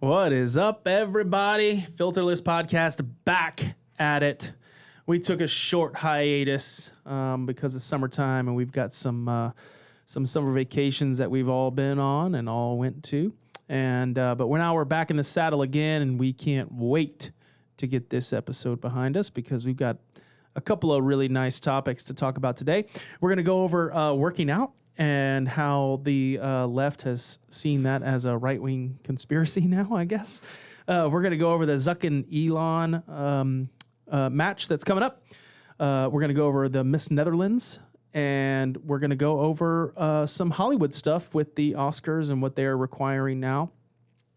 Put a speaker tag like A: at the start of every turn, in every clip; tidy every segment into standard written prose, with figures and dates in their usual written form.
A: What is up, everybody? Filterless Podcast back at it. We took a short hiatus because of summertime, and we've got some summer vacations that we've all been on and all went to. And but we're back in the saddle again, and we can't wait to get this episode behind us because we've got a couple of really nice topics to talk about today. We're going to go over working out and how the left has seen that as a right-wing conspiracy now, I guess. We're going to go over the Zuck and Elon match that's coming up. We're going to go over the Miss Netherlands, and we're going to go over some Hollywood stuff with the Oscars and what they're requiring now.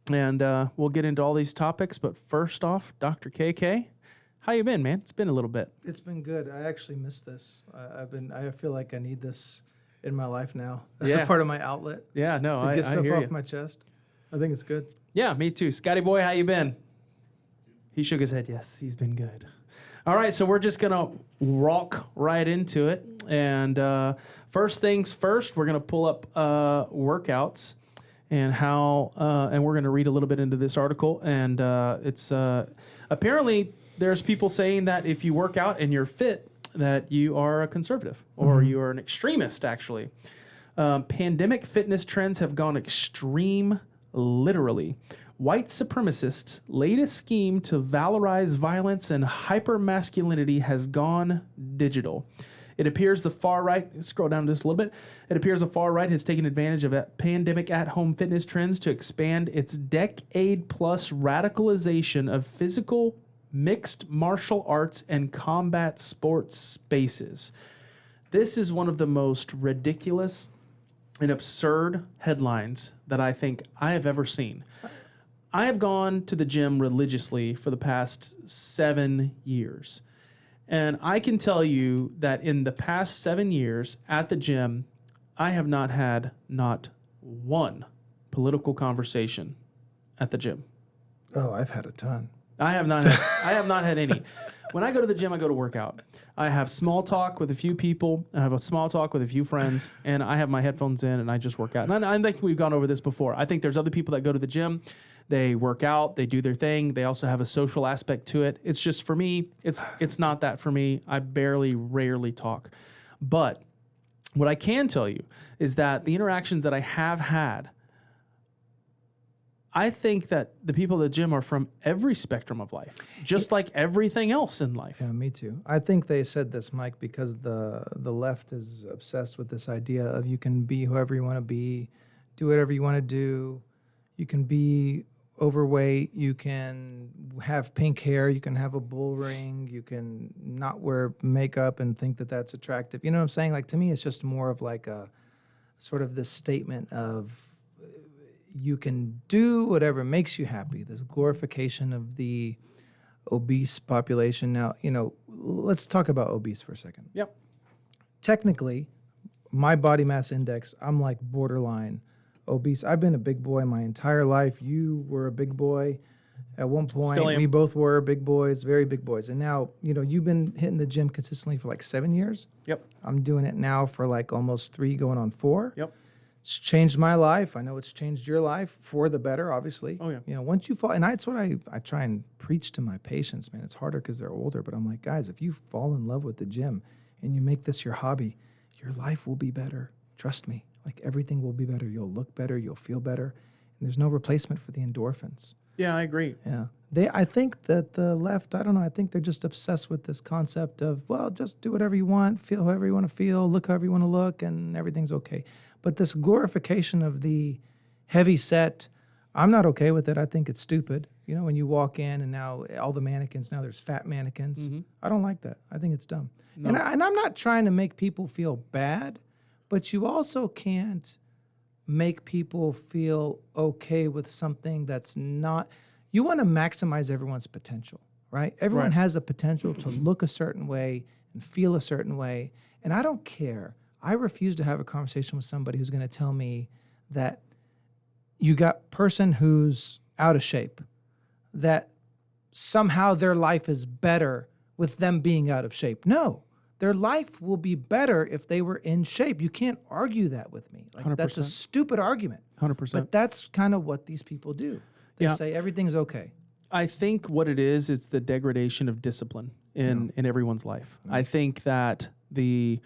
A: And we'll get into all these topics, but first off, Dr. KK, how you been, man? It's been a little bit.
B: It's been good. I actually missed this. I feel like I need this in my life now. That's a part of my outlet.
A: Yeah, no,
B: to get stuff
A: hear
B: off
A: you.
B: my chest. I think it's good.
A: Yeah, me too. Scotty boy, how you been? He shook his head. Yes, he's been good. All right, so we're just gonna walk right into it. And first things first, we're gonna pull up workouts and how. And we're gonna read a little bit into this article. And it's apparently there's people saying that if you work out and you're fit, that you are a conservative or you are an extremist, actually. Pandemic fitness trends have gone extreme, literally. White supremacists' latest scheme to valorize violence and hypermasculinity has gone digital. It appears the far right, scroll down just a little bit, it appears the far right has taken advantage of pandemic at-home fitness trends to expand its decade-plus radicalization of physical mixed martial arts and combat sports spaces. This is one of the most ridiculous and absurd headlines that I think I have ever seen. I have gone to the gym religiously for the past 7 years. And I can tell you that in the past 7 years at the gym, I have not had not one political conversation at the gym.
B: Oh, I've had a ton.
A: I have not had any. When I go to the gym, I go to work out. I have small talk with a few people. I have a small talk with a few friends, and I have my headphones in, and I just work out. And I think we've gone over this before. I think there's other people that go to the gym. They work out. They do their thing. They also have a social aspect to it. It's just, for me, it's not that for me. I rarely talk. But what I can tell you is that the interactions that I have had, I think that the people at the gym are from every spectrum of life, just like everything else in life.
B: Yeah, me too. I think they said this, Mike, because the left is obsessed with this idea of you can be whoever you want to be, do whatever you want to do. You can be overweight. You can have pink hair. You can have a bull ring. You can not wear makeup and think that that's attractive. You know what I'm saying? Like, to me, it's just more of like a sort of this statement of, you can do whatever makes you happy. This glorification of the obese population. Now, let's talk about obese for a second.
A: Yep.
B: Technically, my body mass index, I'm like borderline obese. I've been a big boy my entire life. You were a big boy at one point.
A: Still am.
B: We both were big boys, very big boys. And now, you've been hitting the gym consistently for like 7 years.
A: Yep.
B: I'm doing it now for like almost 3 going on 4.
A: Yep.
B: It's changed my life. I know it's changed your life for the better, obviously.
A: Oh, yeah.
B: Once you fall, and that's what I try and preach to my patients, man. It's harder because they're older, but I'm like, guys, if you fall in love with the gym and you make this your hobby, your life will be better. Trust me. Like, everything will be better. You'll look better. You'll feel better. And there's no replacement for the endorphins.
A: Yeah, I agree.
B: Yeah. I think that the left, I don't know, I think they're just obsessed with this concept of, well, just do whatever you want, feel however you want to feel, look however you want to look, and everything's okay. But this glorification of the heavy set, I'm not okay with it. I think it's stupid. When you walk in and now all the mannequins, now there's fat mannequins. Mm-hmm. I don't like that. I think it's dumb. No. And I'm not trying to make people feel bad, but you also can't make people feel okay with something that's not. You want to maximize everyone's potential, right? Everyone has a potential to look a certain way and feel a certain way. And I don't care. I refuse to have a conversation with somebody who's going to tell me that you got person who's out of shape, that somehow their life is better with them being out of shape. No, their life will be better if they were in shape. You can't argue that with me. Like,
A: 100%.
B: That's a stupid argument.
A: 100%.
B: But that's kind of what these people do. They say everything's okay.
A: I think what it is the degradation of discipline in everyone's life. I think that the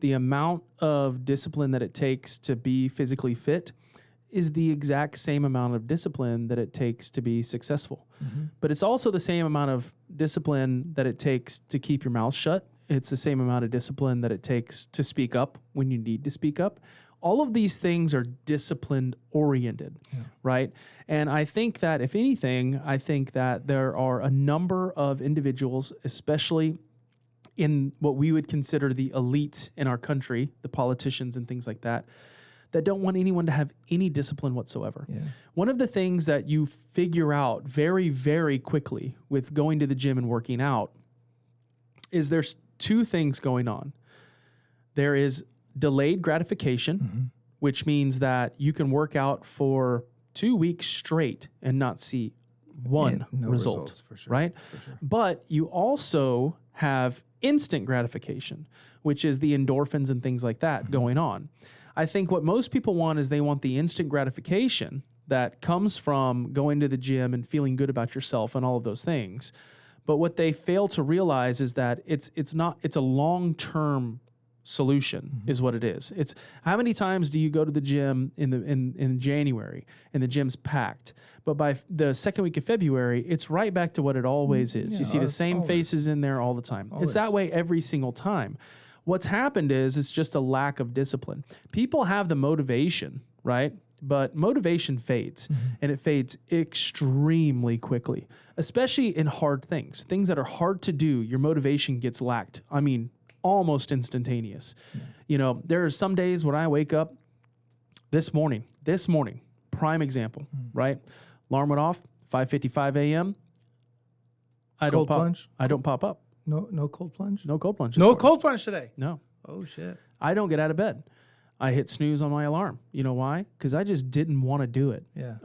A: amount of discipline that it takes to be physically fit is the exact same amount of discipline that it takes to be successful. But it's also the same amount of discipline that it takes to keep your mouth shut. It's the same amount of discipline that it takes to speak up when you need to speak up. All of these things are discipline oriented, right? And I think that if anything, I think that there are a number of individuals, especially in what we would consider the elites in our country, the politicians and things like that, that don't want anyone to have any discipline whatsoever. Yeah. One of the things that you figure out very, very quickly with going to the gym and working out is there's two things going on. There is delayed gratification, which means that you can work out for 2 weeks straight and not see one result, for sure, right? For sure. But you also have instant gratification, which is the endorphins and things like that going on. I think what most people want is they want the instant gratification that comes from going to the gym and feeling good about yourself and all of those things. But what they fail to realize is that it's a long-term solution is what it is. It's how many times do you go to the gym in January and the gym's packed, but by the second week of February, it's right back to what it always is. You see the same faces in there all the time. It's that way every single time. What's happened is it's just a lack of discipline. People have the motivation, right? But motivation fades, and it fades extremely quickly, especially in hard things. Things that are hard to do, your motivation gets lacked. I mean, almost instantaneous. You know, there are some days when I wake up this morning, prime example, right? Alarm went off, 5:55 a.m. I don't pop up.
B: No cold plunge?
A: No cold plunge.
B: No cold plunge today?
A: No.
B: Oh, shit.
A: I don't get out of bed. I hit snooze on my alarm. You know why? Because I just didn't want to do it.
B: Yeah.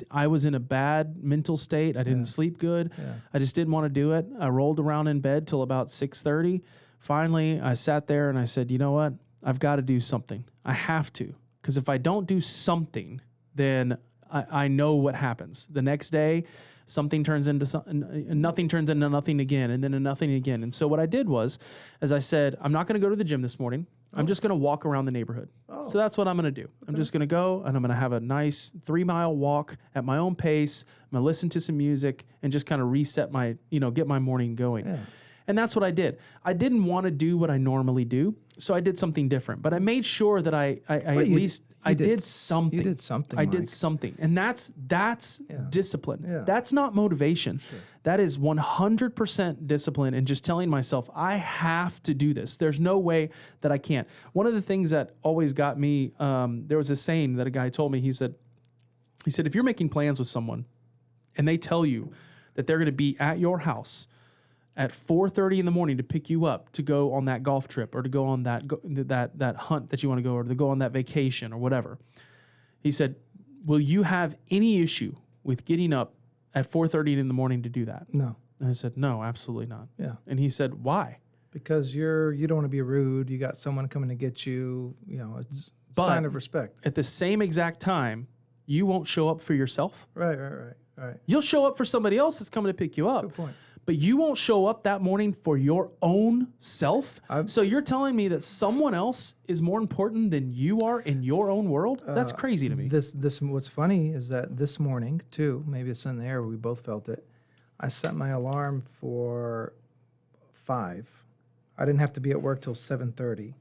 A: I was in a bad mental state. I didn't sleep good. Yeah. I just didn't want to do it. I rolled around in bed till about 6:30. Finally, I sat there and I said, you know what? I've got to do something. I have to. Because if I don't do something, then I know what happens. The next day, something turns into something, nothing turns into nothing again, and then a nothing again. And so what I did was, as I said, I'm not going to go to the gym this morning. I'm just going to walk around the neighborhood. So that's what I'm going to do. Okay. I'm just going to go and I'm going to have a nice 3-mile walk at my own pace. I'm going to listen to some music and just kind of reset get my morning going. Yeah. And that's what I did. I didn't want to do what I normally do, so I did something different. But I made sure that I did something.
B: You did something.
A: I did something, and that's discipline. Yeah. That's not motivation. Sure. That is 100% discipline, and just telling myself I have to do this. There's no way that I can't. One of the things that always got me, there was a saying that a guy told me. He said, if you're making plans with someone, and they tell you that they're going to be at your house at 4:30 in the morning to pick you up to go on that golf trip or to go on that hunt that you want to go, or to go on that vacation or whatever. He said, will you have any issue with getting up at 4:30 in the morning to do that?
B: No.
A: And I said, no, absolutely not.
B: Yeah.
A: And he said, why?
B: Because you don't want to be rude. You got someone coming to get you. You know, it's a sign of respect.
A: At the same exact time, you won't show up for yourself.
B: Right.
A: You'll show up for somebody else that's coming to pick you up.
B: Good point.
A: But you won't show up that morning for your own self. So you're telling me that someone else is more important than you are in your own world? That's crazy to me.
B: This what's funny is that this morning too, maybe it's in the air, we both felt it. I set my alarm for 5. I didn't have to be at work till 7:30.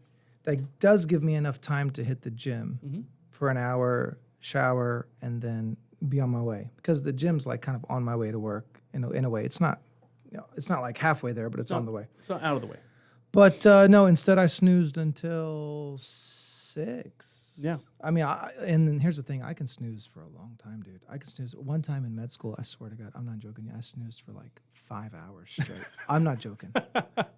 B: That does give me enough time to hit the gym for an hour, shower, and then be on my way. Because the gym's like kind of on my way to work in a way. It's not. It's not like halfway there, but it's on the way.
A: It's not out of the way.
B: But no, instead I snoozed until 6.
A: Yeah.
B: I mean, and then here's the thing. I can snooze for a long time, dude. I can snooze. One time in med school, I swear to God, I'm not joking. I snoozed for like 5 hours straight. I'm not joking.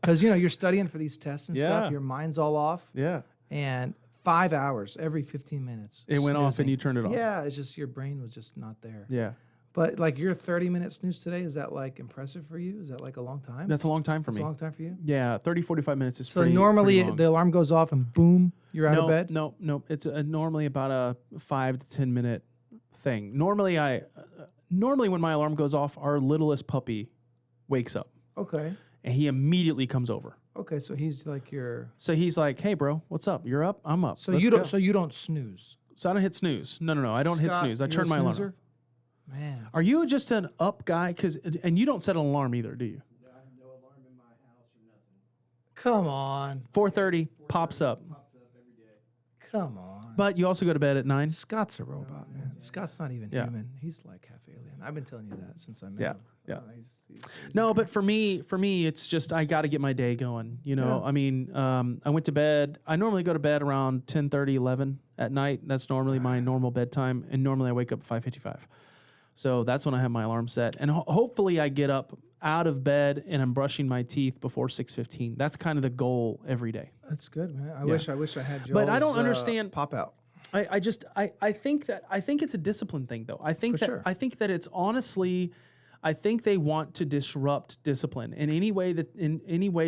B: Because, you're studying for these tests and stuff. Your mind's all off.
A: Yeah.
B: And 5 hours every 15 minutes.
A: It went off and you turned it off.
B: Yeah, it's just your brain was just not there.
A: Yeah.
B: But like your 30-minute snooze today, is that like impressive for you? Is that like a long time?
A: That's a long time for me.
B: That's a long time for you?
A: Yeah, 30, 45 minutes is
B: so normally the alarm goes off and boom, you're out of bed?
A: No. It's normally about a 5 to 10 minute thing. Normally normally when my alarm goes off, our littlest puppy wakes up
B: Okay.
A: and he immediately comes over.
B: Okay, so he's like your.
A: So he's like, "Hey, bro, what's up? You're up. I'm up.
B: So
A: Let's
B: you don't.
A: go."
B: So you don't snooze.
A: So I don't hit snooze. No. I don't hit
B: Scott,
A: snooze. I
B: you're
A: turn
B: a
A: my alarm
B: snoozer?
A: off.
B: Man.
A: Are you just an up guy? And you don't set an alarm either, do you?
C: No, I have no alarm in my house or nothing.
B: Come on.
A: 4:30 pops up.
C: Pops up every day.
B: Come on.
A: But you also go to bed at 9.
B: Scott's a robot, man. Scott's not even
A: Yeah.
B: human. He's like half alien. I've been telling you that since I met
A: Yeah,
B: him.
A: yeah.
B: He's
A: No, but for me, it's just I got to get my day going. You know,
B: Yeah.
A: I mean, I went to bed. I normally go to bed around 10:30, 11 at night. That's normally my normal bedtime, and normally I wake up at 5:55. So that's when I have my alarm set, and hopefully I get up out of bed and I'm brushing my teeth before 6:15. That's kind of the goal every day.
B: That's good, man. I
A: Yeah.
B: wish I had you.
A: But I don't understand-
B: pop out.
A: I think it's a discipline thing though. I think
B: For
A: that
B: sure.
A: it's honestly, I think they want to disrupt discipline in any way,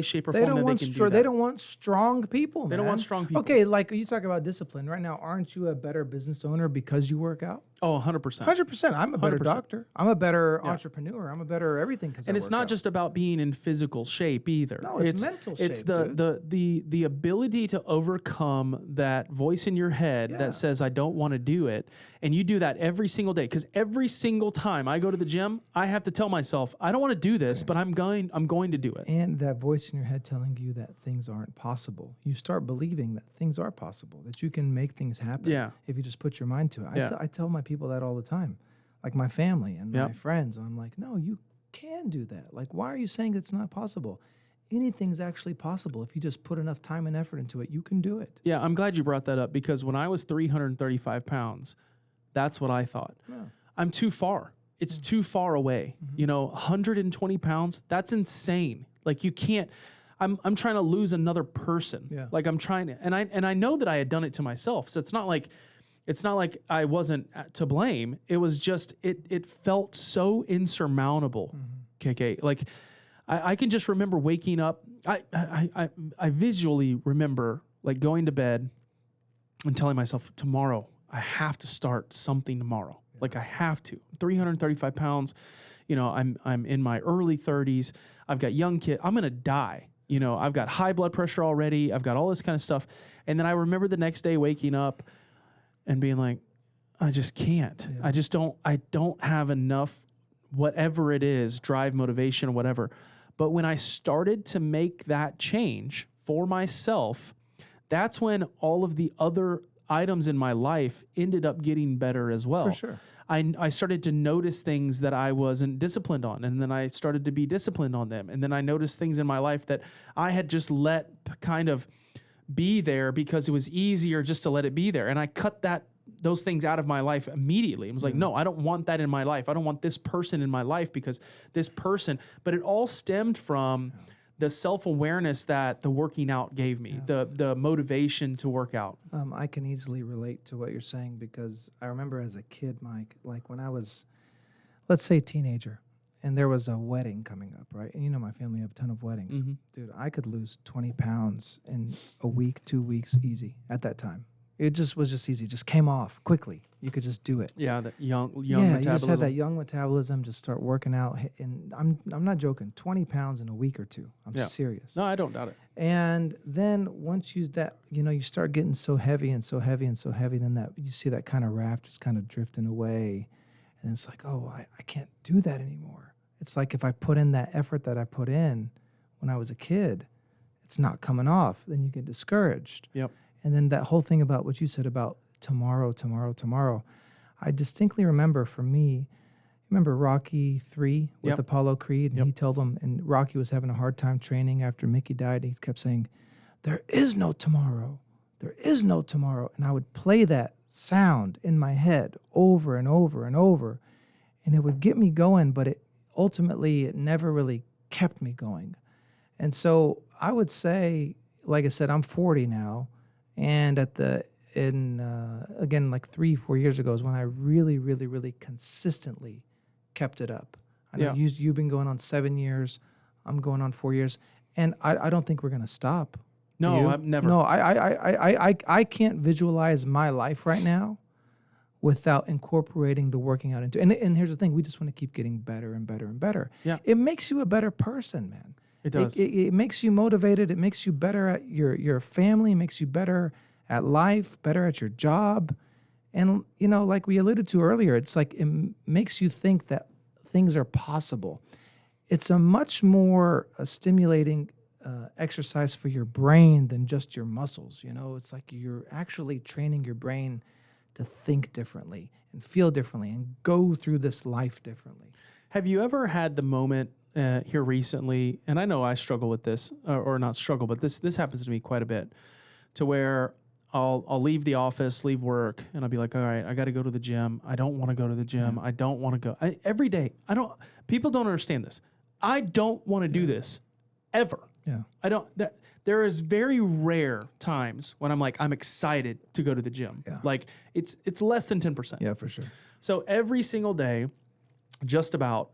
A: shape, or
B: They
A: form
B: don't
A: that
B: want
A: they can
B: strong.
A: do that.
B: They don't want strong people.
A: They don't want strong people.
B: Okay, like you talk about discipline right now. Aren't you a better business owner because you work out?
A: Oh, 100%.
B: 100%. I'm a better
A: 100%.
B: doctor. I'm a better entrepreneur. I'm a better everything because.
A: And it's not just about being in physical shape either.
B: No, it's mental
A: It's
B: shape,
A: the ability to overcome that voice in your head
B: Yeah.
A: that says I don't want to do it, and you do that every single day. Because every single time I go to the gym, I have to tell myself I don't want to do this, but I'm going to do it.
B: And that voice in your head telling you that things aren't possible. You start believing that things are possible, that you can make things happen
A: Yeah.
B: if you just put your mind to it.
A: Yeah.
B: I tell my people that all the time, like my family and my
A: Yep.
B: friends. And I'm like, no, you can do that. Like, why are you saying it's not possible? Anything's actually possible. If you just put enough time and effort into it, you can do it.
A: Yeah, I'm glad you brought that up because when I was 335 pounds, that's what I thought.
B: Yeah.
A: I'm too far. It's too far away. You know, 120 pounds, that's insane. Like you can't, I'm trying to lose another person.
B: Yeah.
A: Like I'm trying to, and I know that I had done it to myself. So it's not like I wasn't to blame. It was just, it felt so insurmountable. KK. Like I can just remember waking up. I visually remember like going to bed and telling myself tomorrow, I have to start something tomorrow. Like I have to. 335 pounds. You know, I'm in my early 30s. I've got young kids. I'm gonna die. You know, I've got high blood pressure already. I've got all this kind of stuff. And then I remember the next day waking up and being like, I just can't.
B: Yeah.
A: I don't have enough, whatever it is, drive, motivation, whatever. But when I started to make that change for myself, that's when all of the other items in my life ended up getting better as well.
B: For sure.
A: I started to notice things that I wasn't disciplined on, and then I started to be disciplined on them. And then I noticed things in my life that I had just let kind of be there because it was easier just to let it be there. And I cut those things out of my life immediately. I was like, no, I don't want that in my life. I don't want this person in my life because this person, but it all stemmed from the self-awareness that the working out gave me, the motivation to work out.
B: I can easily relate to what you're saying because I remember as a kid, Mike, like when I was, let's say, teenager, and there was a wedding coming up, right? And you know my family have a ton of weddings.
A: Mm-hmm.
B: Dude, I could lose 20 pounds in a week, 2 weeks, easy at that time. It just was just easy. Just came off quickly. You could just do it.
A: Yeah, that young
B: Yeah,
A: metabolism.
B: you just had that young metabolism. Just start working out, and I'm not joking. 20 pounds in a week or two. I'm serious.
A: No, I don't doubt it.
B: And then once you you start getting so heavy and so heavy and so heavy, then that you see that kind of raft just kind of drifting away, and it's like, oh, I can't do that anymore. It's like if I put in that effort that I put in when I was a kid, it's not coming off. Then you get discouraged.
A: Yep.
B: And then that whole thing about what you said about tomorrow. I distinctly remember for me, remember Rocky 3 with Apollo Creed? And he told him, and Rocky was having a hard time training after Mickey died. He kept saying, there is no tomorrow. There is no tomorrow. And I would play that sound in my head over and over and over. And it would get me going, but it never really kept me going. And so I would say, like I said, I'm 40 now. And again, like 3-4 years ago is when I really, really, really consistently kept it up. I know you've been going on 7 years. I'm going on 4 years. And I don't think we're going to stop.
A: No, I've never.
B: No, I can't visualize my life right now without incorporating the working out into. And here's the thing: we just want to keep getting better and better and better.
A: Yeah.
B: It makes you a better person, man.
A: It does.
B: It makes you motivated. It makes you better at your family. It makes you better at life, better at your job. And, you know, like we alluded to earlier, it's like it makes you think that things are possible. It's a much more stimulating exercise for your brain than just your muscles. You know, it's like you're actually training your brain to think differently and feel differently and go through this life differently.
A: Have you ever had the moment here recently, and I know I struggle with this, or not struggle, but this happens to me quite a bit, to where I'll leave the office, leave work, and I'll be like, all right, I got to go to the gym. I don't want to go to the gym. I don't want to go. Every day, people don't understand this. I don't want to do this ever.
B: Yeah.
A: There is very rare times when I'm like, I'm excited to go to the gym.
B: Yeah.
A: Like it's less than 10%.
B: Yeah, for sure.
A: So every single day, just about,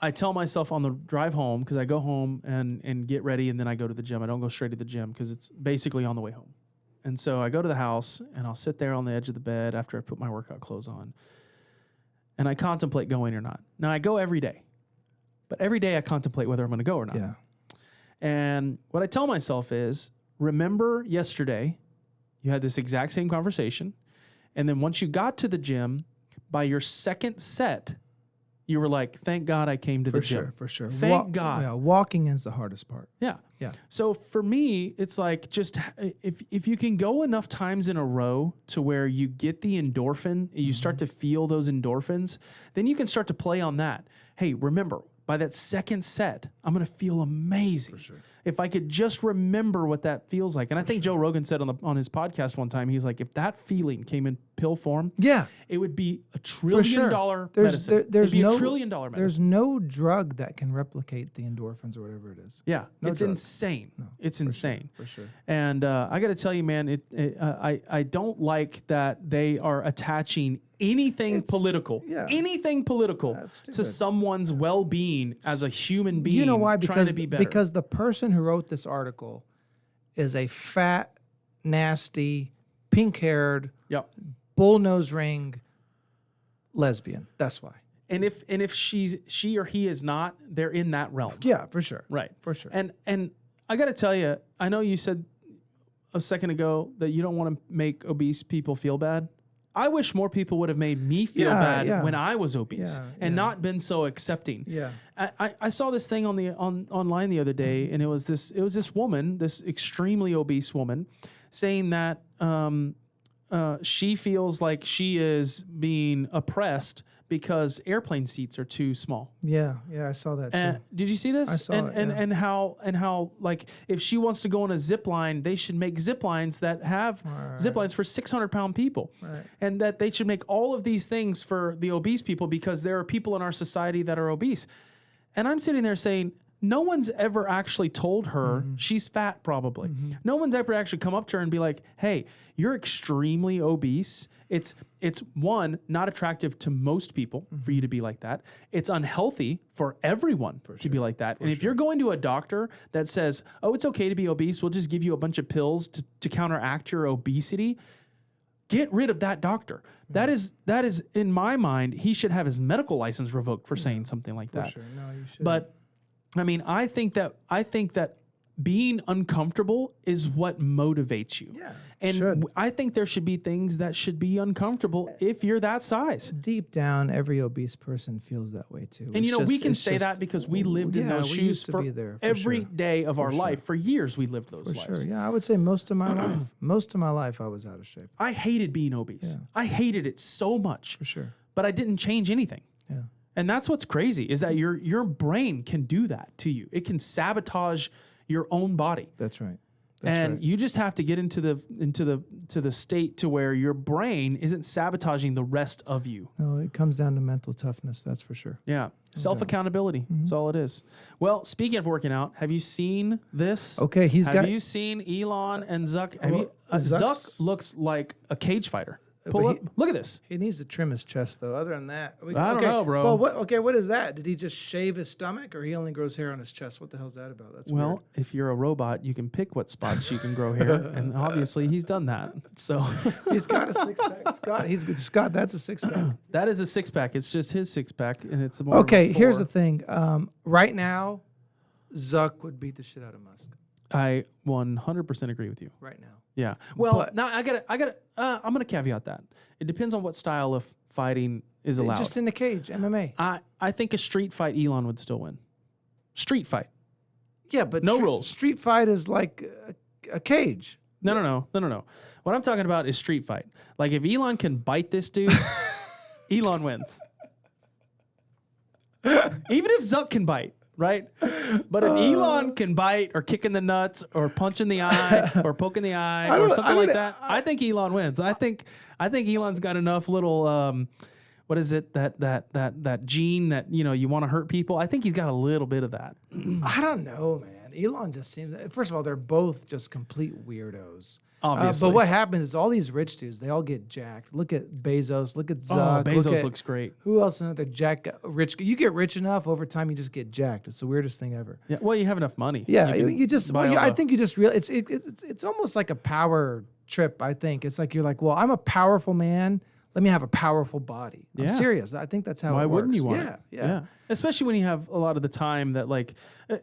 A: I tell myself on the drive home, because I go home and get ready, and then I go to the gym. I don't go straight to the gym because it's basically on the way home. And so I go to the house, and I'll sit there on the edge of the bed after I put my workout clothes on, and I contemplate going or not. Now, I go every day, but every day I contemplate whether I'm going to go or not.
B: Yeah.
A: And what I tell myself is, remember yesterday, you had this exact same conversation, and then once you got to the gym, by your second set, you were like, thank God I came to the gym.
B: For sure.
A: Thank God.
B: Yeah, walking is the hardest part.
A: Yeah.
B: Yeah.
A: So for me, it's like, just if you can go enough times in a row to where you get the endorphin, you start to feel those endorphins, then you can start to play on that. Hey, remember, by that second set, I'm going to feel amazing.
B: For sure.
A: If I could just remember what that feels like. And I think Joe Rogan said on his podcast one time, he's like, if that feeling came in pill form,
B: Yeah.
A: it would be $1 trillion medicine.
B: There's
A: It'd be
B: no
A: $1 trillion medicine.
B: There's no drug that can replicate the endorphins or whatever it is.
A: Yeah,
B: No
A: it's
B: drug.
A: insane.
B: No,
A: It's insane.
B: For sure.
A: And I got to tell you, man, I don't like that they are attaching anything political,
B: That's
A: to
B: stupid.
A: someone's well-being as a human being.
B: You know why?
A: Trying to be better.
B: Because the person who wrote this article is a fat, nasty, pink-haired,
A: Yep.
B: bull nose ring lesbian. That's why.
A: And if she or he is not, they're in that realm.
B: Yeah, for sure.
A: Right.
B: For sure.
A: And I got to tell you, I know you said a second ago that you don't want to make obese people feel bad. I wish more people would have made me feel bad when I was obese and not been so accepting.
B: Yeah.
A: I saw this thing online the other day, and it was this woman, this extremely obese woman, saying that she feels like she is being oppressed because airplane seats are too small.
B: Yeah, I saw that too.
A: Did you see this?
B: I saw it,
A: and how like if she wants to go on a zip line, they should make zip lines that have zip lines for 600-pound people, and that they should make all of these things for the obese people because there are people in our society that are obese. And I'm sitting there saying, no one's ever actually told her she's fat, probably. No one's ever actually come up to her and be like, hey, you're extremely obese. It's one, not attractive to most people for you to be like that. It's unhealthy for everyone to be like that. And if you're going to a doctor that says, oh, it's okay to be obese, we'll just give you a bunch of pills to counteract your obesity, get rid of that doctor. That is, in my mind, he should have his medical license revoked for saying something like that.
B: For sure. No, you should.
A: But I mean, I think that being uncomfortable is what motivates you.
B: Yeah,
A: and
B: should.
A: I think there should be things that should be uncomfortable if you're that size.
B: Deep down, every obese person feels that way too.
A: And we can say that because we lived in those
B: we
A: shoes
B: used to
A: for
B: be there, for
A: every
B: sure.
A: day of our life. For years, we lived those
B: For
A: lives.
B: sure. Yeah, I would say most of my life, I was out of shape.
A: I hated being obese.
B: Yeah.
A: I hated it so much.
B: For sure.
A: But I didn't change anything.
B: Yeah.
A: And that's what's crazy is that your brain can do that to you. It can sabotage your own body.
B: That's right.
A: You just have to get into the state to where your brain isn't sabotaging the rest of you.
B: No, it comes down to mental toughness. That's for sure.
A: Yeah. Self-accountability. That's all it is. Well, speaking of working out, have you seen this?
B: Okay,
A: Have you seen Elon and Zuck? Zuck looks like a cage fighter. Pull up. Look at this.
B: He needs to trim his chest, though. Other than that,
A: I don't know, bro.
B: Well, what is that? Did he just shave his stomach, or he only grows hair on his chest? What the hell's that about? That's weird.
A: If you're a robot, you can pick what spots you can grow hair, and obviously he's done that. So
B: he's got a six-pack. Scott, that's a six-pack.
A: That is a six-pack. It's just his six-pack, and it's more.
B: Okay,
A: of a
B: here's
A: four.
B: the thing. Right now, Zuck would beat the shit out of Musk.
A: I 100% agree with you.
B: Right now.
A: Yeah. Well,
B: But-
A: now I'm gonna caveat that. It depends on what style of fighting is allowed.
B: Just in the cage, MMA.
A: I think a street fight, Elon would still win. Street fight.
B: Yeah, but
A: No rules.
B: Street fight is like a cage.
A: No. What I'm talking about is street fight. Like if Elon can bite this dude, Elon wins. Even if Zuck can bite, right? But if Elon can bite or kick in the nuts or punch in the eye or poke in the eye or something like that, I think Elon wins. I think Elon's got enough little what is it, that gene that you want to hurt people. I think he's got a little bit of that.
B: I don't know, man. Elon just seems. First of all, they're both just complete weirdos.
A: Obviously.
B: But what happens is all these rich dudes, they all get jacked. Look at Bezos. Look at Zuck.
A: Bezos
B: look at,
A: looks great.
B: Who else? Another rich. You get rich enough over time, you just get jacked. It's the weirdest thing ever.
A: Yeah. Well, you have enough money.
B: Yeah,
A: can
B: you just.
A: buy
B: Well,
A: all
B: I
A: the-
B: think you just realize it's almost like a power trip. I think it's like you're like, well, I'm a powerful man. Let me have a powerful body. I'm
A: Yeah.
B: serious. I think that's how
A: Why
B: it works.
A: wouldn't you want
B: Yeah,
A: it?
B: yeah.
A: Especially when you have a lot of the time that, like,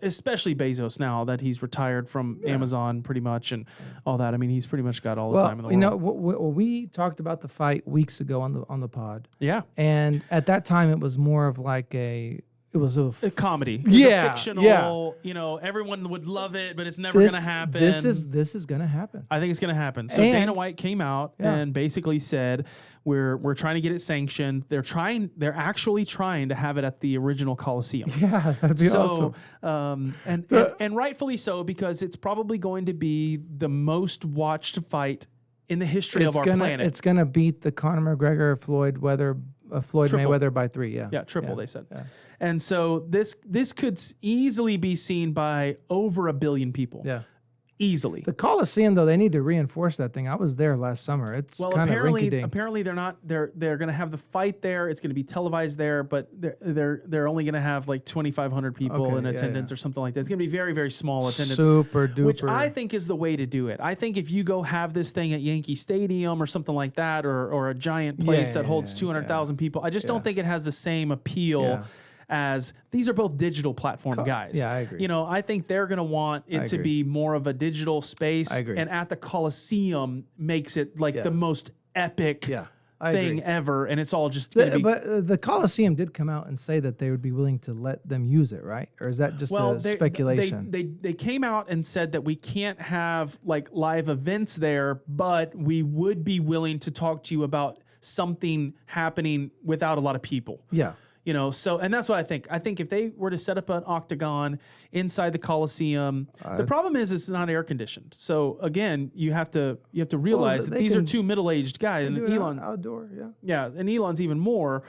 A: especially Bezos now that he's retired from Amazon pretty much and all that. I mean, he's pretty much got all the time in the world.
B: We talked about the fight weeks ago on the pod,
A: Yeah.
B: and at that time it was more of like a
A: Comedy. It was
B: Yeah,
A: a fictional, everyone would love it, but it's never going to happen.
B: This is gonna happen.
A: I think it's going to happen. So
B: And-
A: Dana White came out and basically said, we're trying to get it sanctioned. They're actually trying to have it at the original Coliseum.
B: Yeah, that'd be awesome.
A: And rightfully so, because it's probably going to be the most watched fight in the history of our planet.
B: It's gonna beat the Conor McGregor Floyd
A: Triple.
B: Mayweather by 3. Yeah.
A: Yeah, triple, they said. Yeah. And so this could easily be seen by over 1 billion people.
B: Yeah.
A: Easily.
B: The Coliseum, though, they need to reinforce that thing. I was there last summer. It's kind of rinky-dink.
A: apparently they're going to have the fight there. It's going to be televised there, but they're only going to have like 2,500 people in attendance or something like that. It's going to be very, very small attendance.
B: Super duper.
A: Which I think is the way to do it. I think if you go have this thing at Yankee Stadium or something like that, or a giant place that holds 200,000 people, I just don't think it has the same appeal as these are both digital platform guys.
B: Yeah, I agree.
A: I think they're going to want it to be more of a digital space.
B: I agree.
A: And at the Coliseum makes it like the most epic thing ever. And it's all just gonna be,
B: But the Coliseum did come out and say that they would be willing to let them use it, right? Or is that just speculation?
A: They came out and said that we can't have like live events there, but we would be willing to talk to you about something happening without a lot of people.
B: Yeah.
A: And that's what I think. I think if they were to set up an octagon inside the Coliseum, the problem is it's not air conditioned. So again, you have to realize that these are two middle-aged guys, and Elon
B: outdoor,
A: and Elon's even more,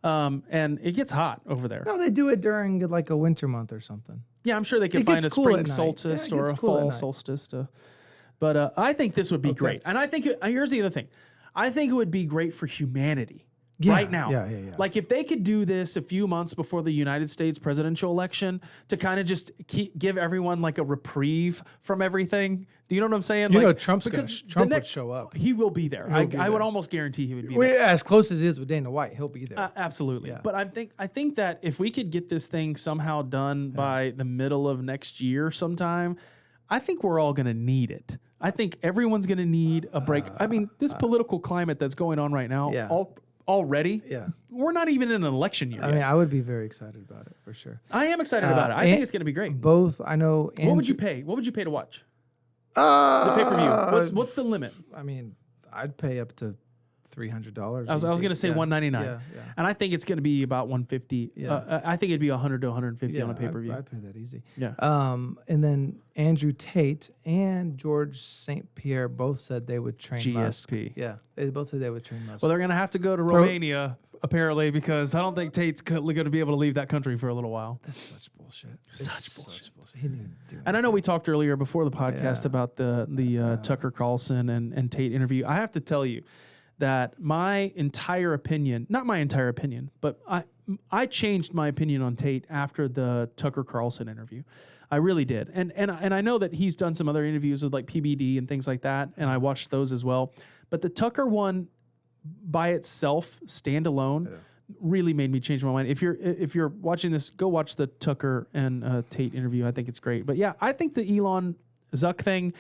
A: and it gets hot over there.
B: No, they do it during like a winter month or something.
A: Yeah, I'm sure they could
B: It
A: find
B: gets
A: a
B: cool
A: spring
B: at night.
A: solstice
B: Yeah, it
A: or a
B: gets cool at
A: fall
B: night.
A: solstice but I think this would be great. And I think here's the other thing. I think it would be great for humanity. Right now.
B: Yeah.
A: Like if they could do this a few months before the United States presidential election to kind of just give everyone like a reprieve from everything. Do you know what I'm saying?
B: Trump would show up.
A: He will be there. I would almost guarantee he would be there.
B: As close as he is with Dana White, he'll be there.
A: Absolutely.
B: Yeah.
A: But I think that if we could get this thing somehow done by the middle of next year sometime, I think we're all going to need it. I think everyone's going to need a break. I mean, this political climate that's going on right now, already.
B: Yeah.
A: We're not even in an election year.
B: I mean, I would be very excited about it for sure.
A: I am excited about it. I think it's going to be great.
B: Both, I know.
A: What would you pay? What would you pay to watch the pay-per-view? What's the limit?
B: I mean, I'd pay up to $300.
A: I was going to say $199,
B: yeah.
A: and I think it's going to to be about $150.
B: Yeah.
A: I think it'd be $100 to $150 on a pay-per-view.
B: I'd pay that easy.
A: Yeah.
B: And then Andrew Tate and George St. Pierre both said they would train Musk.
A: GSP.
B: Yeah, they both said they would train Musk.
A: Well, they're going to have to go to Romania apparently because I don't think Tate's going to be able to leave that country for a little while.
B: That's such bullshit.
A: Such bullshit.
B: He didn't even do
A: And I know we talked earlier before the podcast about the Tucker Carlson and Tate interview. I have to tell you, that my entire opinion, not my entire opinion, but I changed my opinion on Tate after the Tucker Carlson interview. I really did. And I know that he's done some other interviews with like PBD and things like that, and I watched those as well. But the Tucker one by itself, standalone, really made me change my mind. If you're watching this, go watch the Tucker and Tate interview. I think it's great. But yeah, I think the Elon Zuck thing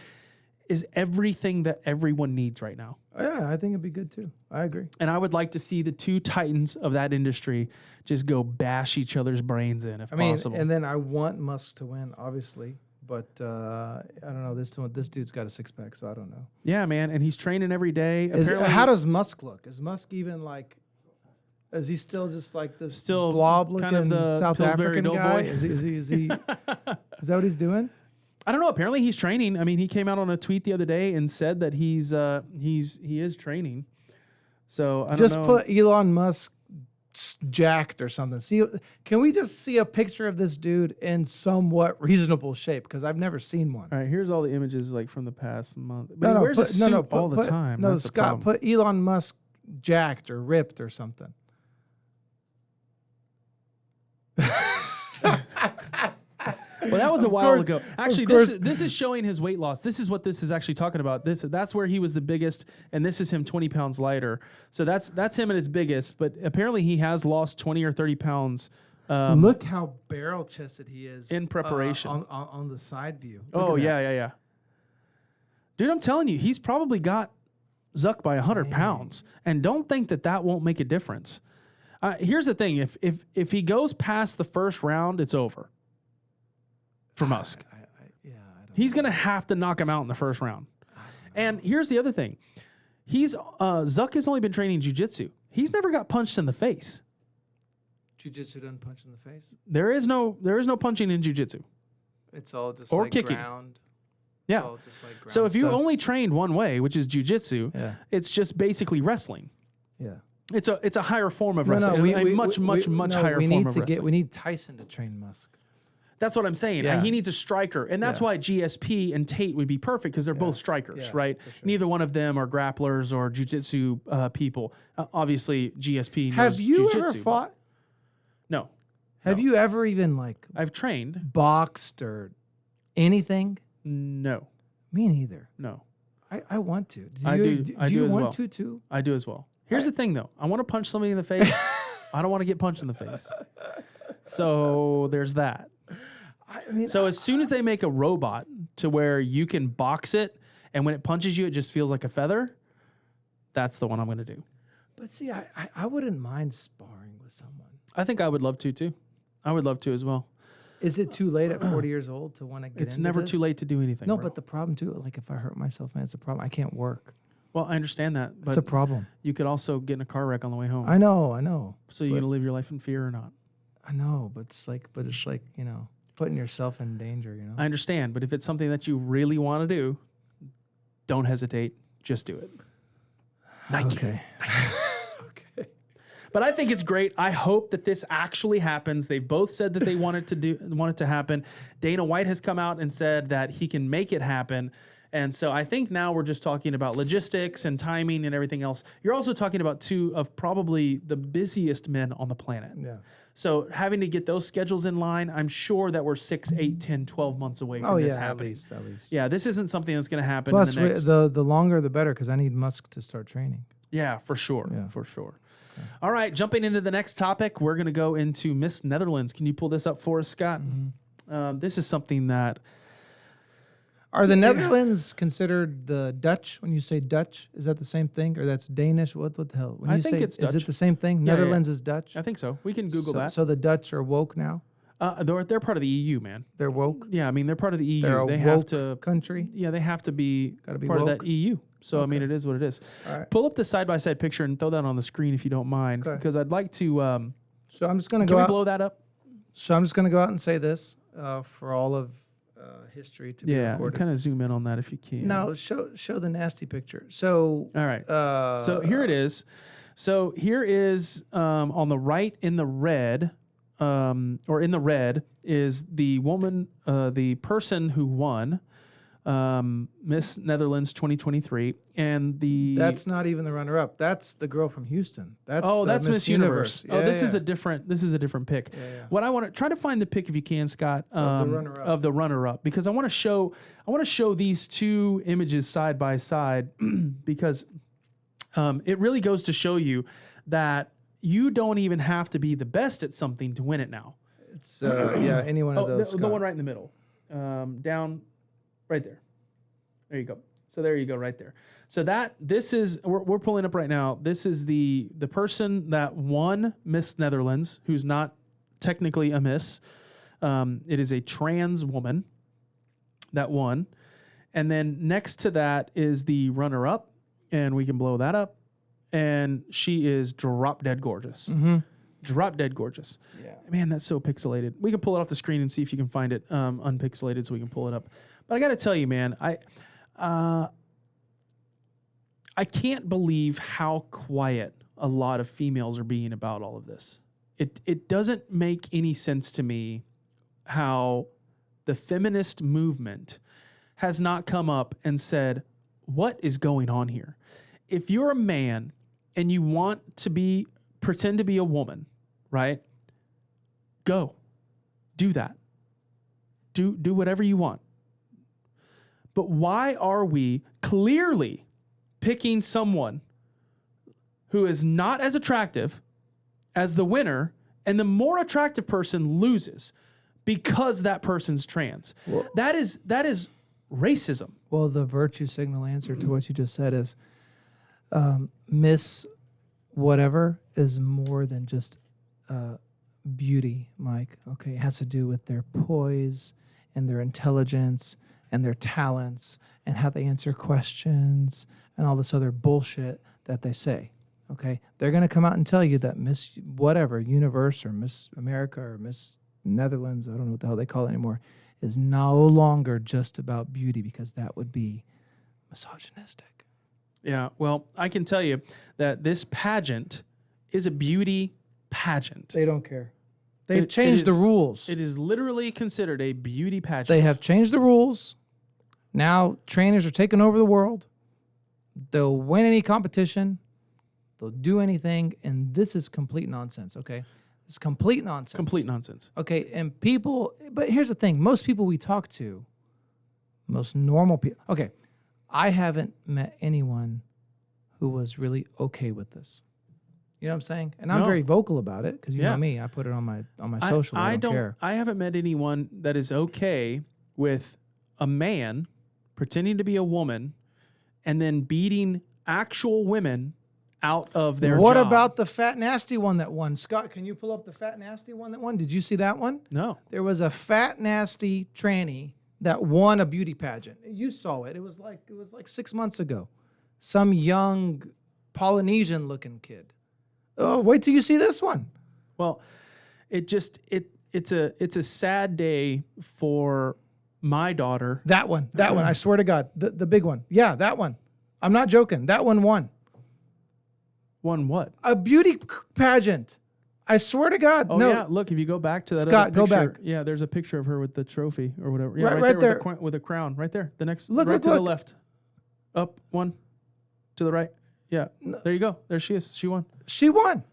A: is everything that everyone needs right now.
B: Yeah, I think it'd be good too. I agree.
A: And I would like to see the two titans of that industry just go bash each other's brains in if possible.
B: And then I want Musk to win, obviously. But I don't know. This dude's got a six-pack, so I don't know.
A: Yeah, man. And he's training every day.
B: How does Musk look? Is Musk even like... Is he still just like this blob-looking
A: kind of the
B: South
A: Pillsbury
B: African guy?
A: Doughboy?
B: Is he? Is that what he's doing?
A: I don't know. Apparently he's training. I mean, he came out on a tweet the other day and said that he is training. So I don't know.
B: Just put Elon Musk jacked or something. See, can we just see a picture of this dude in somewhat reasonable shape? Because I've never seen one.
A: All right, here's all the images like from the past month. But he wears a suit all the time.
B: No,
A: That's the
B: Scott,
A: problem.
B: put Elon Musk jacked or ripped or something.
A: Well, that was a while ago. Actually, this is showing his weight loss. This is what this is actually talking about. That's where he was the biggest, and this is him 20 pounds lighter. So that's him at his biggest. But apparently, he has lost 20 or 30 pounds.
B: Look how barrel chested he is
A: in preparation
B: on the side view.
A: Oh yeah. Dude, I'm telling you, he's probably got Zuck by 100 pounds, and don't think that won't make a difference. Here's the thing: if he goes past the first round, it's over for Musk. He's going to have to knock him out in the first round. And here's the other thing: Zuck has only been training jiu-jitsu. He's never got punched in the face.
B: Jiu-jitsu doesn't punch in the face.
A: There is no punching in jiu-jitsu.
B: It's all just
A: or
B: like
A: kicking.
B: Ground.
A: Yeah.
B: It's all just like ground
A: so if you
B: stuff.
A: only trained one way, which is jiu-jitsu, it's just basically wrestling.
B: Yeah.
A: It's a higher form of wrestling. A much higher form of wrestling.
B: We need Tyson to train Musk.
A: That's what I'm saying.
B: Yeah.
A: He needs a striker. And that's why GSP and Tate would be perfect because they're both strikers, right? Sure. Neither one of them are grapplers or jiu-jitsu people. Obviously, GSP knows
B: Have you
A: jiu-jitsu,
B: ever fought?
A: No.
B: Have you ever even like
A: I've trained.
B: Boxed or anything?
A: No.
B: Me neither.
A: No.
B: I want to.
A: I do
B: you
A: as
B: want
A: well.
B: to too?
A: I do as well. Here's the thing, though. I want to punch somebody in the face. I don't want to get punched in the face. So there's that. So as soon as they make a robot to where you can box it, and when it punches you, it just feels like a feather, that's the one I'm going to do.
B: But see, I wouldn't mind sparring with someone.
A: I think I would love to, too. I would love to as well.
B: Is it too late at 40 years old to want to get
A: It's
B: into
A: never
B: this?
A: too late to do anything,
B: No,
A: bro.
B: but the problem, too, like if I hurt myself, man, it's a problem. I can't work.
A: Well, I understand that. But
B: It's a problem.
A: you could also get in a car wreck on the way home.
B: I know.
A: So you're going to live your life in fear or not?
B: I know, but it's like, you know, putting yourself in danger, you know?
A: I understand. But if it's something that you really want to do, don't hesitate. Just do it. Nike.
B: Okay.
A: But I think it's great. I hope that this actually happens. They've both said that they want it to happen. Dana White has come out and said that he can make it happen. And so I think now we're just talking about logistics and timing and everything else. You're also talking about two of probably the busiest men on the planet.
B: Yeah.
A: So having to get those schedules in line, I'm sure that we're 6, 8, 10, 12 months away from this happening.
B: At least.
A: Yeah, this isn't something that's going to happen
B: Plus,
A: in the next...
B: the longer the better, because I need Musk to start training.
A: Yeah, for sure.
B: Yeah.
A: For sure. Okay. All right, jumping into the next topic, we're going to go into Miss Netherlands. Can you pull this up for us, Scott? Mm-hmm. This is something that...
B: Are the Netherlands considered the Dutch? When you say Dutch, is that the same thing, or that's Danish? What the hell? When
A: I think it's Dutch.
B: Is it the same thing?
A: Yeah,
B: Netherlands is Dutch.
A: I think so. We can Google that.
B: So the Dutch are woke now.
A: They're part of the EU, man.
B: They're woke.
A: Yeah, I mean they're part of the EU.
B: They're a
A: they
B: woke
A: have to
B: country.
A: Yeah, they have to be
B: Gotta be
A: part
B: woke.
A: of that EU. So I mean, it is what it is.
B: All right.
A: Pull up the side-by-side picture and throw that on the screen if you don't mind, because I'd like to.
B: So I'm just gonna
A: can
B: go
A: we
B: out.
A: blow that up?
B: So I'm just gonna go out and say this for all of history to be
A: Yeah,
B: recorded.
A: kind of zoom in on that if you can.
B: No, show the nasty picture. So
A: all right. So here it is. So here is on the right in the red, or in the red is the woman, the person who won. Miss Netherlands 2023, and
B: That's not even the runner-up. That's the girl from Houston. That's
A: Miss Universe.
B: Yeah,
A: This is
B: yeah.
A: a different pick.
B: Yeah, yeah.
A: What I want to try to find the pick if you can, Scott,
B: Of the runner-up.
A: because I want to show these two images side by side because it really goes to show you that you don't even have to be the best at something to win it now.
B: It's any one of those.
A: The one right in the middle, down, right there. There you go. So there you go, right there. So this is we're pulling up right now. This is the person that won Miss Netherlands, who's not technically a miss. It is a trans woman that won, and then next to that is the runner-up, and we can blow that up, and she is drop dead gorgeous.
B: Mm-hmm.
A: Drop dead gorgeous.
B: Yeah.
A: Man, that's so pixelated. We can pull it off the screen and see if you can find it unpixelated so we can pull it up. But I got to tell you, man, I can't believe how quiet a lot of females are being about all of this. It doesn't make any sense to me how the feminist movement has not come up and said, what is going on here? If you're a man and you want to pretend to be a woman, right? Go. Do that. Do whatever you want. But why are we clearly picking someone who is not as attractive as the winner, and the more attractive person loses because that person's trans?
B: Well,
A: that is racism.
B: Well, the virtue signal answer to what you just said is Miss whatever is more than just beauty, Mike. Okay, it has to do with their poise and their intelligence and their talents and how they answer questions and all this other bullshit that they say. Okay, they're going to come out and tell you that Miss whatever, Universe or Miss America or Miss Netherlands, I don't know what the hell they call it anymore, is no longer just about beauty, because that would be misogynistic.
A: Yeah, well, I can tell you that this pageant is a beauty pageant.
B: They don't care. They've changed the rules.
A: It is literally considered a beauty pageant.
B: They have changed the rules. Now trainers are taking over the world. They'll win any competition. They'll do anything. And this is complete nonsense, okay? It's complete nonsense.
A: Complete nonsense.
B: Okay, and people, but here's the thing. Most people we talk to, most normal people, okay, I haven't met anyone who was really okay with this. You know what I'm saying? And I'm very vocal about it because you know me. I put it on my social. I don't care.
A: I haven't met anyone that is okay with a man pretending to be a woman and then beating actual women out of their
B: What
A: job.
B: about the fat nasty one that won? Scott, can you pull up the fat nasty one that won? Did you see that one?
A: No.
B: There was a fat nasty tranny that won a beauty pageant. You saw it. It was like 6 months ago. Some young Polynesian looking kid. Oh, wait till you see this one.
A: Well, it's a sad day for my daughter.
B: That one. I swear to God, the big one. Yeah, that one. I'm not joking. That one won.
A: Won what?
B: A beauty pageant. I swear to God.
A: Oh,
B: no.
A: yeah. Look, if you go back to that
B: Scott,
A: other
B: go
A: picture,
B: back.
A: yeah, there's a picture of her with the trophy or whatever. Yeah,
B: Right there.
A: with a crown. Right there. The next.
B: Look,
A: right
B: look,
A: to the
B: look.
A: left. Up one. To the right. Yeah. There you go. There she is. She won.
B: She won.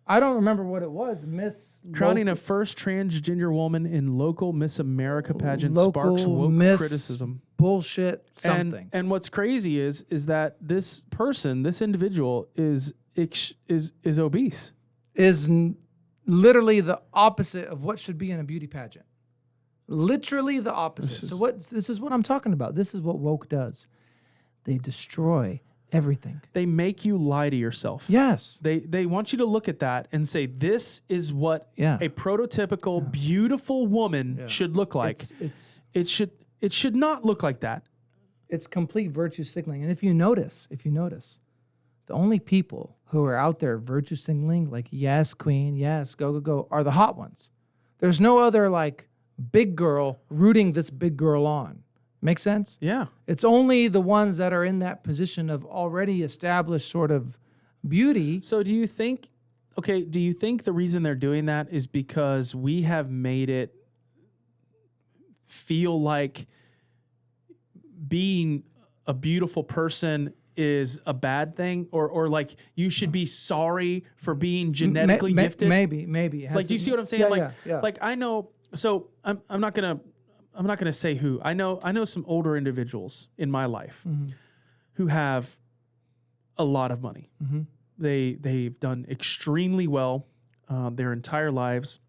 B: I don't remember what it was. Miss
A: Crowning a first transgender woman in local Miss America pageant sparks woke
B: Miss
A: criticism.
B: Bullshit something.
A: And what's crazy is that this person, this individual, is obese.
B: Is literally the opposite of what should be in a beauty pageant. Literally the opposite. This is what I'm talking about. This is what woke does. They destroy everything.
A: They make you lie to yourself.
B: Yes.
A: They want you to look at that and say, this is what a prototypical beautiful woman should look like. It should not look like that.
B: It's complete virtue signaling. And if you notice, the only people who are out there virtue signaling, like, yes, queen, yes, go, go, go, are the hot ones. There's no other, like, big girl rooting this big girl on. Make sense?
A: Yeah.
B: It's only the ones that are in that position of already established sort of beauty.
A: So do you think the reason they're doing that is because we have made it feel like being a beautiful person is a bad thing, or like you should be sorry for being genetically gifted.
B: Maybe. It has
A: Like, do you see what I'm saying?
B: Yeah.
A: Like I know. So I'm not gonna say who. I know some older individuals in my life who have a lot of money. They've done extremely well their entire lives,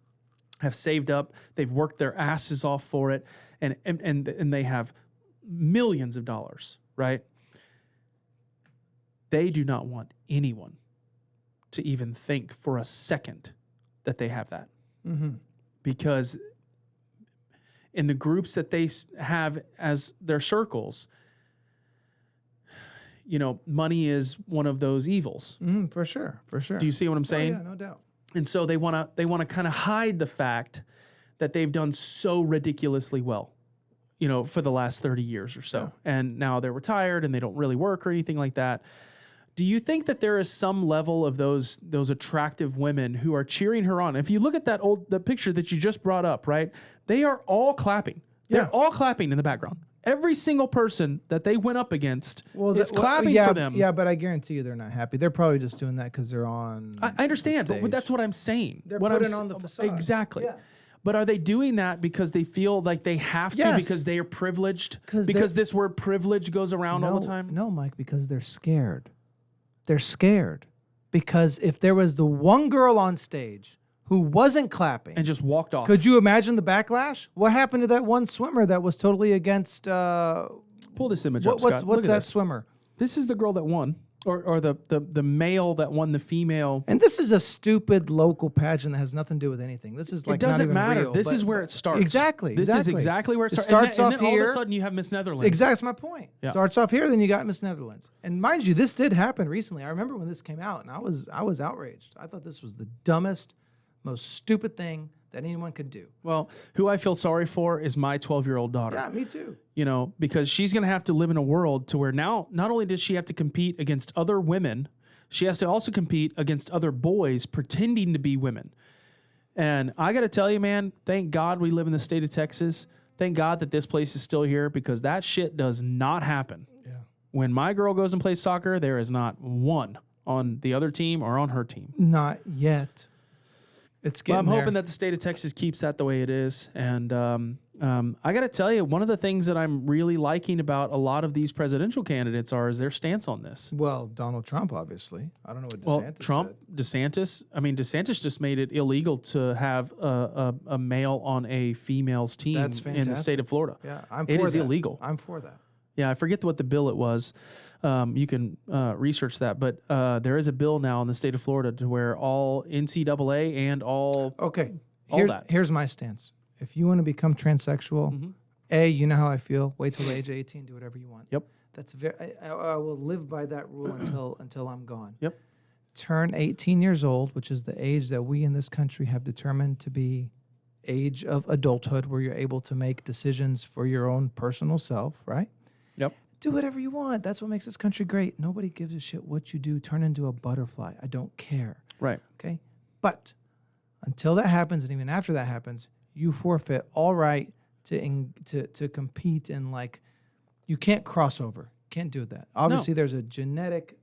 A: have saved up. They've worked their asses off for it, and they have millions of dollars, right? They do not want anyone to even think for a second that they have that. Because in the groups that they have as their circles, you know, money is one of those evils.
B: For sure.
A: Do you see what I'm saying?
B: Oh, yeah, no doubt.
A: And so they want to kind of hide the fact that they've done so ridiculously well, you know, for the last 30 years or so.
B: Yeah.
A: And now they're retired and they don't really work or anything like that. Do you think that there is some level of those attractive women who are cheering her on? If you look at the picture that you just brought up, right? They are all clapping. They're all clapping in the background. Every single person that they went up against is clapping for them.
B: Yeah, but I guarantee you they're not happy. They're probably just doing that because they're on.
A: I understand,
B: the
A: but
B: stage.
A: that's what I'm saying.
B: They're
A: what
B: putting
A: I'm,
B: on the facade.
A: Exactly.
B: Yeah.
A: But are they doing that because they feel like they have to
B: Yes.
A: because they are privileged?
B: 'Cause
A: Because this word privilege goes around all the time?
B: No, Mike, because they're scared. They're scared because if there was the one girl on stage who wasn't clapping
A: And just walked off.
B: could you imagine the backlash? What happened to that one swimmer that was totally against?
A: Pull this image up,
B: What's
A: Scott. Look at
B: that
A: this.
B: swimmer?
A: This is the girl that won, or the male that won the female.
B: And this is a stupid local pageant that has nothing to do with anything. This is like
A: It doesn't
B: not even
A: matter.
B: real,
A: This
B: but-
A: is where it starts.
B: Exactly.
A: This is exactly where it
B: It
A: starts.
B: starts
A: and
B: off
A: then all of
B: here.
A: a sudden you have Miss Netherlands.
B: Exactly, that's my point.
A: Yeah.
B: Starts off here, then you got Miss Netherlands. And mind you, this did happen recently. I remember when this came out, and I was outraged. I thought this was the dumbest, most stupid thing that anyone could do.
A: Well, who I feel sorry for is my 12-year-old daughter.
B: Yeah, me too.
A: You know, because she's going to have to live in a world to where now not only does she have to compete against other women, she has to also compete against other boys pretending to be women. And I got to tell you, man, thank God we live in the state of Texas. Thank God that this place is still here because that shit does not happen.
B: Yeah.
A: When my girl goes and plays soccer, there is not one on the other team or on her team.
B: Not yet. It's
A: Well,
B: getting
A: I'm
B: there.
A: hoping that the state of Texas keeps that the way it is. And I got to tell you, one of the things that I'm really liking about a lot of these presidential candidates is their stance on this.
B: Well, Donald Trump, obviously. I don't know what DeSantis
A: Well, Trump, DeSantis. I mean, DeSantis just made it illegal to have a male on a female's team
B: That's
A: in the
B: fantastic.
A: state of Florida.
B: Yeah, I'm for
A: It is
B: that.
A: illegal.
B: I'm for that.
A: Yeah, I forget what the bill it was. You can research that, but there is a bill now in the state of Florida to where all NCAA and all
B: Okay,
A: All that.
B: here's my stance. If you want to become transsexual, you know how I feel. Wait till the age of 18, do whatever you want.
A: Yep.
B: That's I will live by that rule until I'm gone.
A: Yep.
B: Turn 18 years old, which is the age that we in this country have determined to be age of adulthood, where you're able to make decisions for your own personal self, right?
A: Yep.
B: Do whatever you want. That's what makes this country great. Nobody gives a shit what you do. Turn into a butterfly. I don't care.
A: Right.
B: Okay? But until that happens, and even after that happens, you forfeit all right to compete in, like, you can't cross over. Can't do that. Obviously, there's a genetic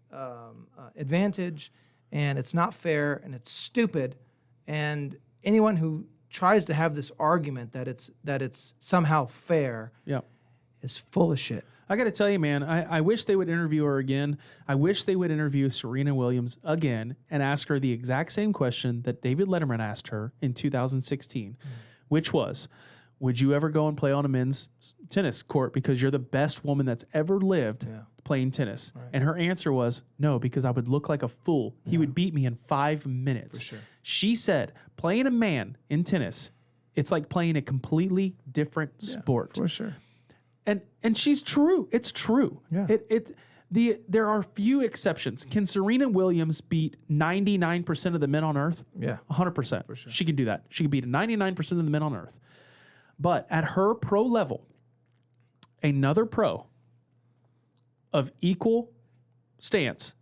B: advantage, and it's not fair, and it's stupid. And anyone who tries to have this argument that it's somehow fair
A: Yep.
B: is full of shit.
A: I got to tell you, man, I wish they would interview her again. I wish they would interview Serena Williams again and ask her the exact same question that David Letterman asked her in 2016, which was, would you ever go and play on a men's tennis court because you're the best woman that's ever lived playing tennis?
B: Right.
A: And her answer was, no, because I would look like a fool. He would beat me in 5 minutes.
B: For sure.
A: She said, playing a man in tennis, it's like playing a completely different sport.
B: For sure.
A: And she's true. It's true.
B: Yeah.
A: There are few exceptions. Can Serena Williams beat 99% of the men on earth?
B: Yeah.
A: 100%. For sure. She can do that. She can beat 99% of the men on earth. But at her pro level, another pro of equal stance,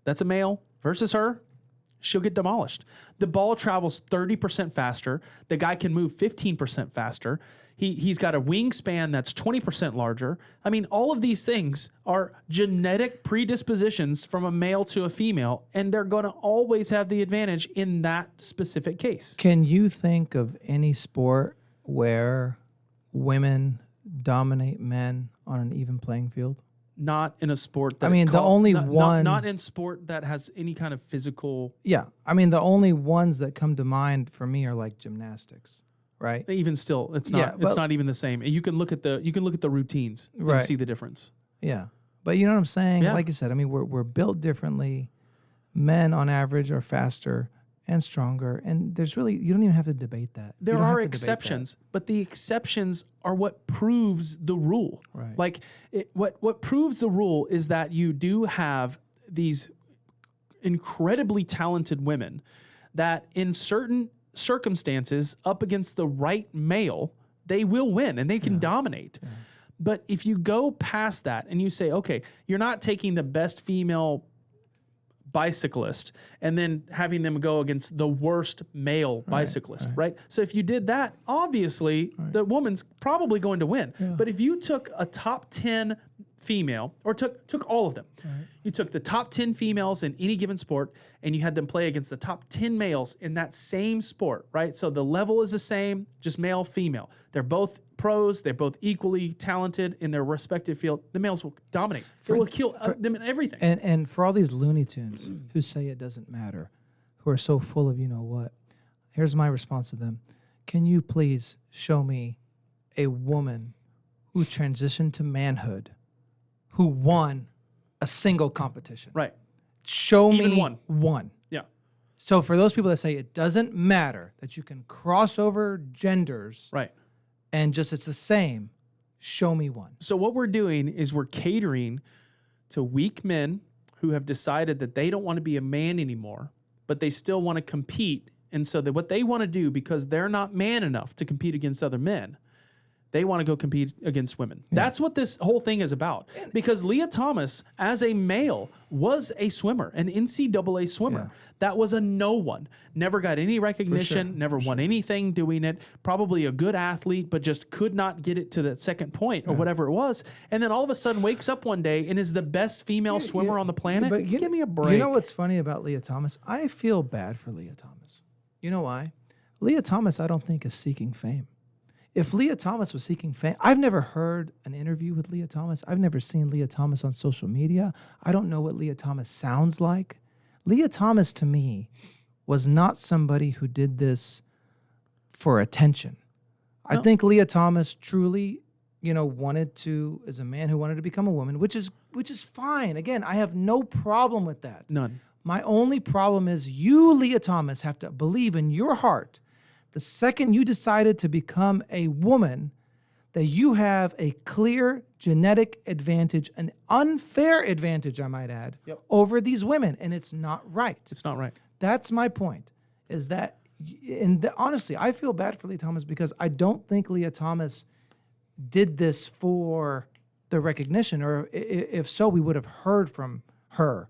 A: that's a male versus her, she'll get demolished. The ball travels 30% faster. The guy can move 15% faster. He's got a wingspan that's 20% larger. I mean, all of these things are genetic predispositions from a male to a female, and they're going to always have the advantage in that specific case.
B: Can you think of any sport where women dominate men on an even playing field?
A: Not in a sport that not in sport that has any kind of physical.
B: Yeah, I mean, the only ones that come to mind for me are like gymnastics, right?
A: Even still, it's not even the same. You can look at the routines and see the difference.
B: Yeah, but you know what I'm saying?
A: Yeah.
B: Like you said, I mean, we're built differently. Men on average are faster and stronger, and there's really, you don't even have to debate that.
A: There are exceptions, but the exceptions are what proves the rule.
B: Right.
A: Like what proves the rule is that you do have these incredibly talented women that in certain circumstances up against the right male, they will win and they can dominate. Yeah. But if you go past that and you say, okay, you're not taking the best female bicyclist and then having them go against the worst male bicyclist, right? So if you did that, obviously the woman's probably going to win. Yeah. But if you took a top 10 female or took all of them, you took the top 10 females in any given sport and you had them play against the top 10 males in that same sport, right? So the level is the same, just male, female. They're both pros. They're both equally talented in their respective field. The males will dominate. They will kill them in everything.
B: And for all these Looney Tunes who say it doesn't matter, who are so full of you know what, here's my response to them. Can you please show me a woman who transitioned to manhood who won a single competition?
A: Right.
B: Show
A: Even
B: me one.
A: Yeah.
B: So for those people that say it doesn't matter, that you can cross over genders,
A: right,
B: and just it's the same, show me one.
A: So what we're doing is we're catering to weak men who have decided that they don't want to be a man anymore, but they still want to compete. And so that what they want to do, because they're not man enough to compete against other men, they want to go compete against women. Yeah. That's what this whole thing is about. Because Leah Thomas, as a male, was a swimmer, an NCAA swimmer. Yeah. That was a no one. Never got any recognition, never won anything doing it. Probably a good athlete, but just could not get it to that second point or whatever it was. And then all of a sudden wakes up one day and is the best female swimmer on the planet.
B: But
A: give me a break.
B: You know what's funny about Leah Thomas? I feel bad for Leah Thomas. You know why? Leah Thomas, I don't think, is seeking fame. If Leah Thomas was seeking fame, I've never heard an interview with Leah Thomas. I've never seen Leah Thomas on social media. I don't know what Leah Thomas sounds like. Leah Thomas, to me, was not somebody who did this for attention. No. I think Leah Thomas truly, wanted to, as a man who wanted to become a woman, which is fine. Again, I have no problem with that.
A: None.
B: My only problem is you, Leah Thomas, have to believe in your heart the second you decided to become a woman, that you have a clear genetic advantage, an unfair advantage, I might add, over these women. And it's not right.
A: It's not right.
B: That's my point, is that, honestly, I feel bad for Leah Thomas because I don't think Leah Thomas did this for the recognition, or if so, we would have heard from her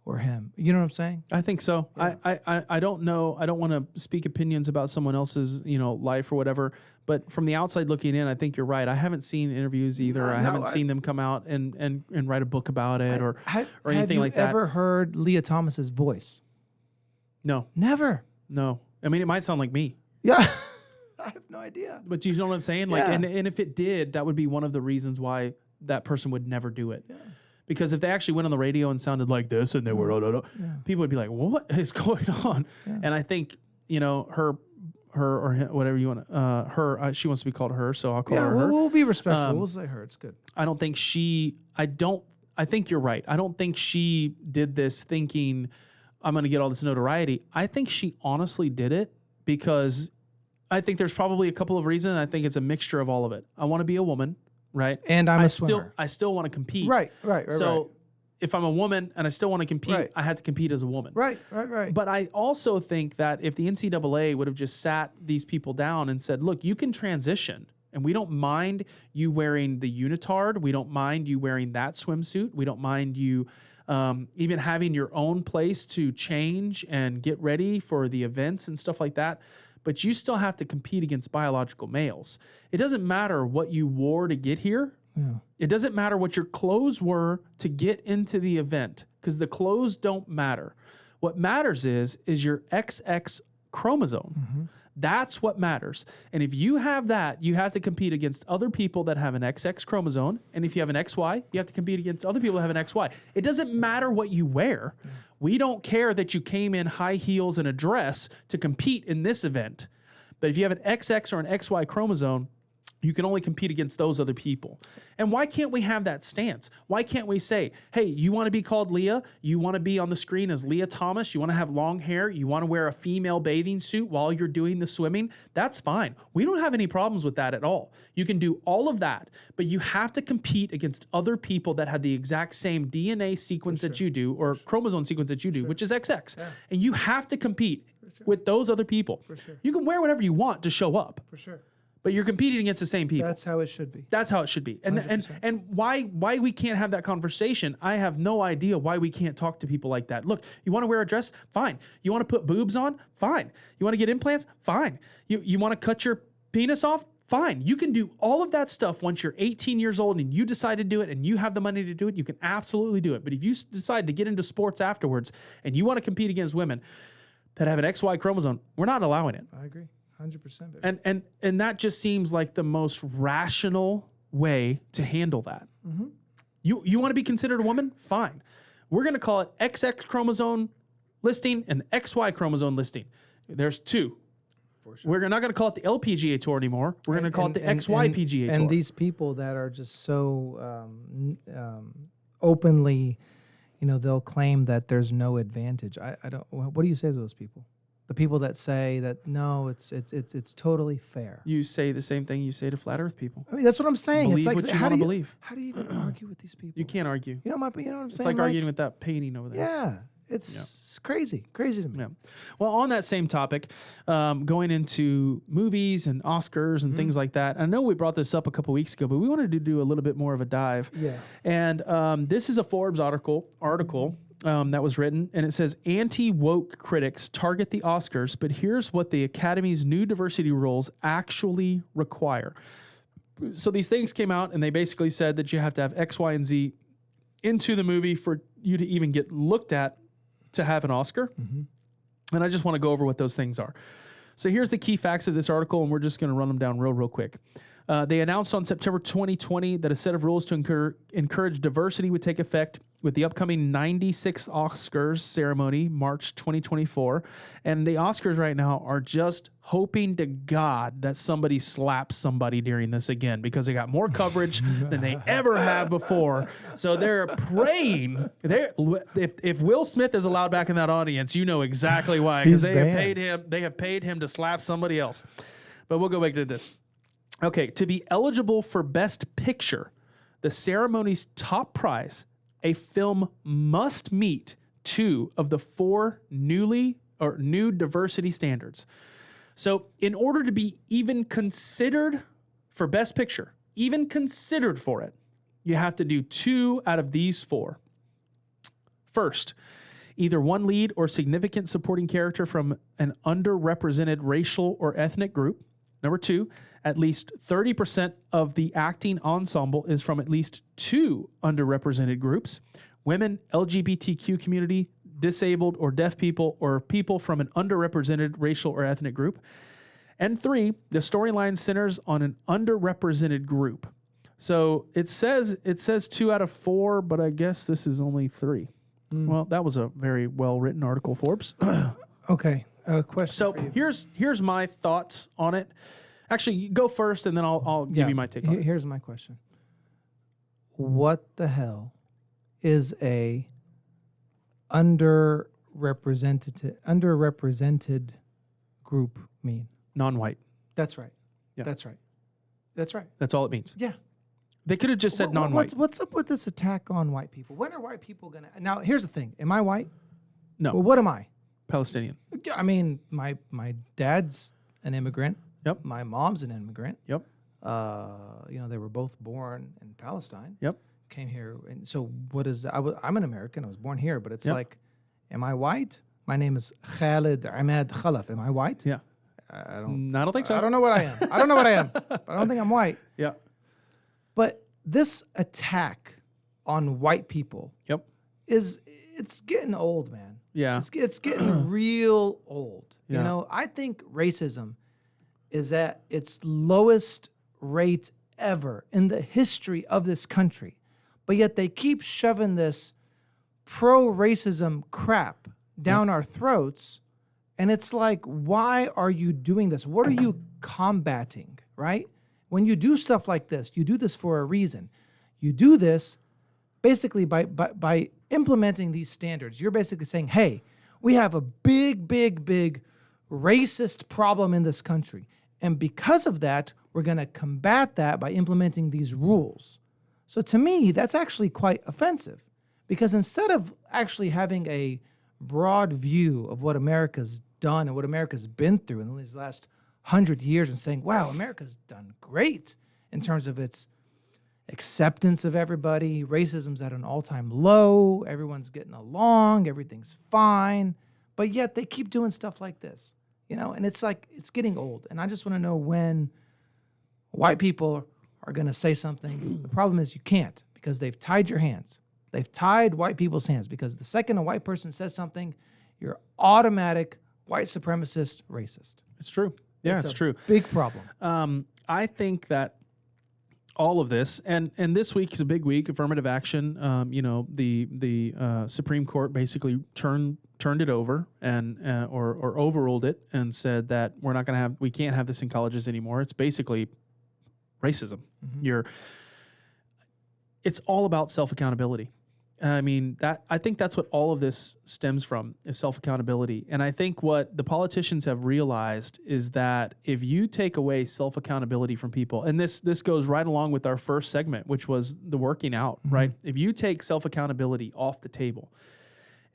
B: or him. You know what I'm saying?
A: I think so. Yeah. I don't know. I don't want to speak opinions about someone else's, life or whatever. But from the outside looking in, I think you're right. I haven't seen interviews either. I haven't seen them come out and write a book about it or anything like that.
B: Have you ever heard Leah Thomas's voice?
A: No.
B: Never.
A: No. I mean, it might sound like me.
B: Yeah. I have no idea.
A: But you know what I'm saying? Like, and if it did, that would be one of the reasons why that person would never do it. Yeah. Because if they actually went on the radio and sounded like this and they were, people would be like, what is going on? Yeah. And I think, her or him, whatever you want to, she wants to be called her, so I'll call her her.
B: We'll be respectful. We'll say her. It's good.
A: I think you're right. I don't think she did this thinking I'm going to get all this notoriety. I think she honestly did it because I think there's probably a couple of reasons. I think it's a mixture of all of it. I want to be a woman. Right.
B: And I'm a swimmer.
A: I still want to compete.
B: Right.
A: So if I'm a woman and I still want to compete, I had to compete as a woman.
B: Right.
A: But I also think that if the NCAA would have just sat these people down and said, look, you can transition and we don't mind you wearing the unitard. We don't mind you wearing that swimsuit. We don't mind you even having your own place to change and get ready for the events and stuff like that. But you still have to compete against biological males. It doesn't matter what you wore to get here.
B: Yeah.
A: It doesn't matter what your clothes were to get into the event, because the clothes don't matter. What matters is your XX chromosome.
B: Mm-hmm.
A: That's what matters. And if you have that, you have to compete against other people that have an XX chromosome. And if you have an XY, you have to compete against other people that have an XY. It doesn't matter what you wear. Yeah. We don't care that you came in high heels and a dress to compete in this event. But if you have an XX or an XY chromosome, you can only compete against those other people. And why can't we have that stance? Why can't we say, hey, you want to be called Leah? You want to be on the screen as Leah Thomas? You want to have long hair? You want to wear a female bathing suit while you're doing the swimming? That's fine. We don't have any problems with that at all. You can do all of that, but you have to compete against other people that have the exact same DNA sequence that you do, or chromosome sequence that you do, which is XX. Yeah. And you have to compete with those other people. You can wear whatever you want to show up.
B: For sure.
A: But you're competing against the same people.
B: That's how it should be.
A: That's how it should be. And why we can't have that conversation, I have no idea why we can't talk to people like that. Look, you want to wear a dress? Fine. You want to put boobs on? Fine. You want to get implants? Fine. You want to cut your penis off? Fine. You can do all of that stuff once you're 18 years old and you decide to do it and you have the money to do it. You can absolutely do it. But if you decide to get into sports afterwards and you want to compete against women that have an XY chromosome, we're not allowing it.
B: I agree. 100%.
A: And that just seems like the most rational way to handle that. Mm-hmm. You want to be considered a woman? Fine. We're going to call it XX chromosome listing and XY chromosome listing. There's two. For sure. We're not going to call it the LPGA Tour anymore. We're going to call it the XY PGA Tour.
B: And these people that are just so openly, they'll claim that there's no advantage. I don't. What do you say to those people? The people that say that no, it's totally fair.
A: You say the same thing you say to flat Earth people.
B: I mean, that's what I'm saying.
A: Believe what you want to believe.
B: How do you even argue with these people?
A: You can't argue.
B: You know what I'm saying?
A: It's like arguing with that painting over there.
B: Yeah, it's crazy to me.
A: Yeah. Well, on that same topic, going into movies and Oscars and things like that. I know we brought this up a couple weeks ago, but we wanted to do a little bit more of a dive.
B: Yeah.
A: And this is a Forbes article. That was written, and it says anti-woke critics target the Oscars, but here's what the Academy's new diversity rules actually require. So these things came out, and they basically said that you have to have X, Y, and Z into the movie for you to even get looked at to have an Oscar. Mm-hmm. And I just want to go over what those things are. So here's the key facts of this article, and we're just going to run them down real quick. They announced on September 2020 that a set of rules to encourage diversity would take effect with the upcoming 96th Oscars ceremony, March 2024. And the Oscars right now are just hoping to God that somebody slaps somebody during this again, because they got more coverage than they ever have before. So they're praying. If Will Smith is allowed back in that audience, you know exactly why. Because they have paid him to slap somebody else. But we'll go back to this. Okay, to be eligible for Best Picture, the ceremony's top prize, a film must meet 2 of the 4 new diversity standards. So in order to be even considered for Best Picture, even considered for it, you have to do 2 out of these 4. First, either one lead or significant supporting character from an underrepresented racial or ethnic group. Number 2, at least 30% of the acting ensemble is from at least 2 underrepresented groups: women, LGBTQ community, disabled or deaf people, or people from an underrepresented racial or ethnic group. And 3, the storyline centers on an underrepresented group. So it says 2 out of 4, but I guess this is only 3. Well, that was a very well-written article, Forbes.
B: Okay, question.
A: So here's my thoughts on it. Actually, you go first, and then I'll give you my take on it.
B: Here's my question. What the hell is a underrepresented group mean?
A: Non-white.
B: That's right.
A: Yeah.
B: That's right.
A: That's all it means.
B: Yeah.
A: They could have just said non-white.
B: What's up with this attack on white people? When are white people going to... Now, here's the thing. Am I white?
A: No.
B: Well, what am I?
A: Palestinian.
B: I mean, my dad's an immigrant.
A: Yep.
B: My mom's an immigrant.
A: Yep.
B: They were both born in Palestine.
A: Yep.
B: came here. And so what is that? I'm an American. I was born here, but it's
A: Yep.
B: like, am I white? My name is Khalid Ahmed Khalaf. Am I white?
A: Yeah.
B: I don't
A: I don't think so.
B: I don't know what I am. I don't know what I am, but I don't think I'm white.
A: Yeah.
B: But this attack on white people
A: Yep.
B: it's getting old, man.
A: Yeah.
B: It's getting real old.
A: Yeah.
B: You know, I think racism is at its lowest rate ever in the history of this country. But yet they keep shoving this pro-racism crap down our throats. And it's like, why are you doing this? What are you combating, right? When you do stuff like this, you do this for a reason. You do this basically by implementing these standards. You're basically saying, hey, we have a big racist problem in this country. And because of that, we're going to combat that by implementing these rules. So to me, that's actually quite offensive, because instead of actually having a broad view of what America's done and what America's been through in these last 100 years and saying, wow, America's done great in terms of its acceptance of everybody, racism's at an all-time low, everyone's getting along, everything's fine, but yet they keep doing stuff like this, you know, and it's like, it's getting old. And I just want to know when white people are going to say something. The problem is you can't, because they've tied your hands. They've tied white people's hands, because the second a white person says something, you're automatic white supremacist racist.
A: It's true. Yeah, it's true.
B: Big problem.
A: I think that all of this, and this week is a big week, affirmative action. You know, the Supreme Court basically turned it over and or overruled it and said that we can't have this in colleges anymore. It's basically racism. It's all about self-accountability. I mean, I think that's what all of this stems from, is self-accountability. And I think what the politicians have realized is that if you take away self-accountability from people, and this goes right along with our first segment, which was the working out, right? If you take self-accountability off the table,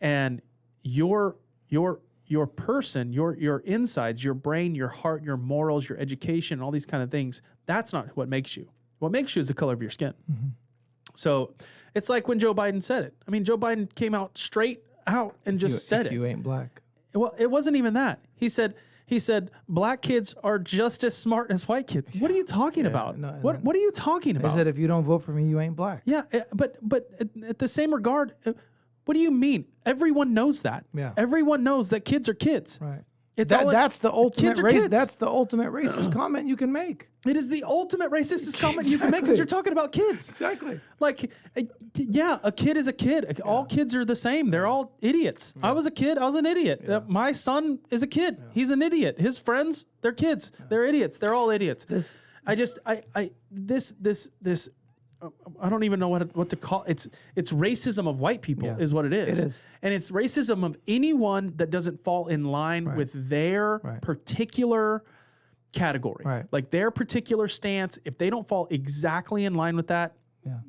A: and your person, your insides, your brain, your heart, your morals, your education, all these kind of things, that's not what makes you. What makes you is the color of your skin. So it's like when Joe Biden said it. I mean, Joe Biden came out straight out and just said it.
B: You ain't black.
A: Well, it wasn't even that. He said black kids are just as smart as white kids. What are you talking about?
B: no,
A: What are you talking
B: They
A: about?
B: said if you don't vote for me, you ain't black.
A: Yeah, but at the same regard, what do you mean? Everyone knows that.
B: Yeah.
A: Everyone knows that kids are kids.
B: Right.
A: It's
B: That's the ultimate
A: kids are
B: race.
A: kids.
B: That's the ultimate racist comment you can make.
A: It is the ultimate racist comment you can make, because you're talking about kids.
B: Exactly.
A: Like, yeah, a kid is a kid. All kids are the same. They're all idiots. I was a kid. I was an idiot. My son is a kid. He's an idiot. His friends, they're kids. They're idiots. They're all idiots. I don't even know what to call it. It's racism of white people is what it is.
B: It is.
A: And it's racism of anyone that doesn't fall in line with their particular category.
B: Right.
A: Like their particular stance. If they don't fall exactly in line with that,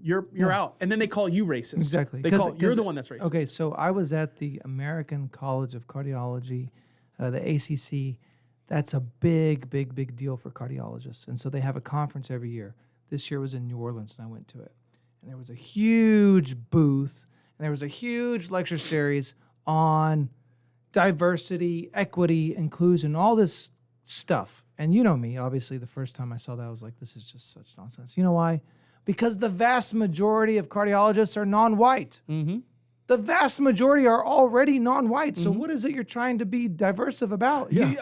A: you're out. And then they call you racist.
B: Exactly.
A: You're the one that's racist.
B: Okay, so I was at the American College of Cardiology, the ACC. That's a big deal for cardiologists. And so they have a conference every year. This year was in New Orleans, and I went to it. And there was a huge booth, and there was a huge lecture series on diversity, equity, inclusion, all this stuff. And you know me, obviously, the first time I saw that, I was like, this is just such nonsense. You know why? Because the vast majority of cardiologists are non-white. The vast majority are already non-white. So what is it you're trying to be diversive about?
A: Yeah.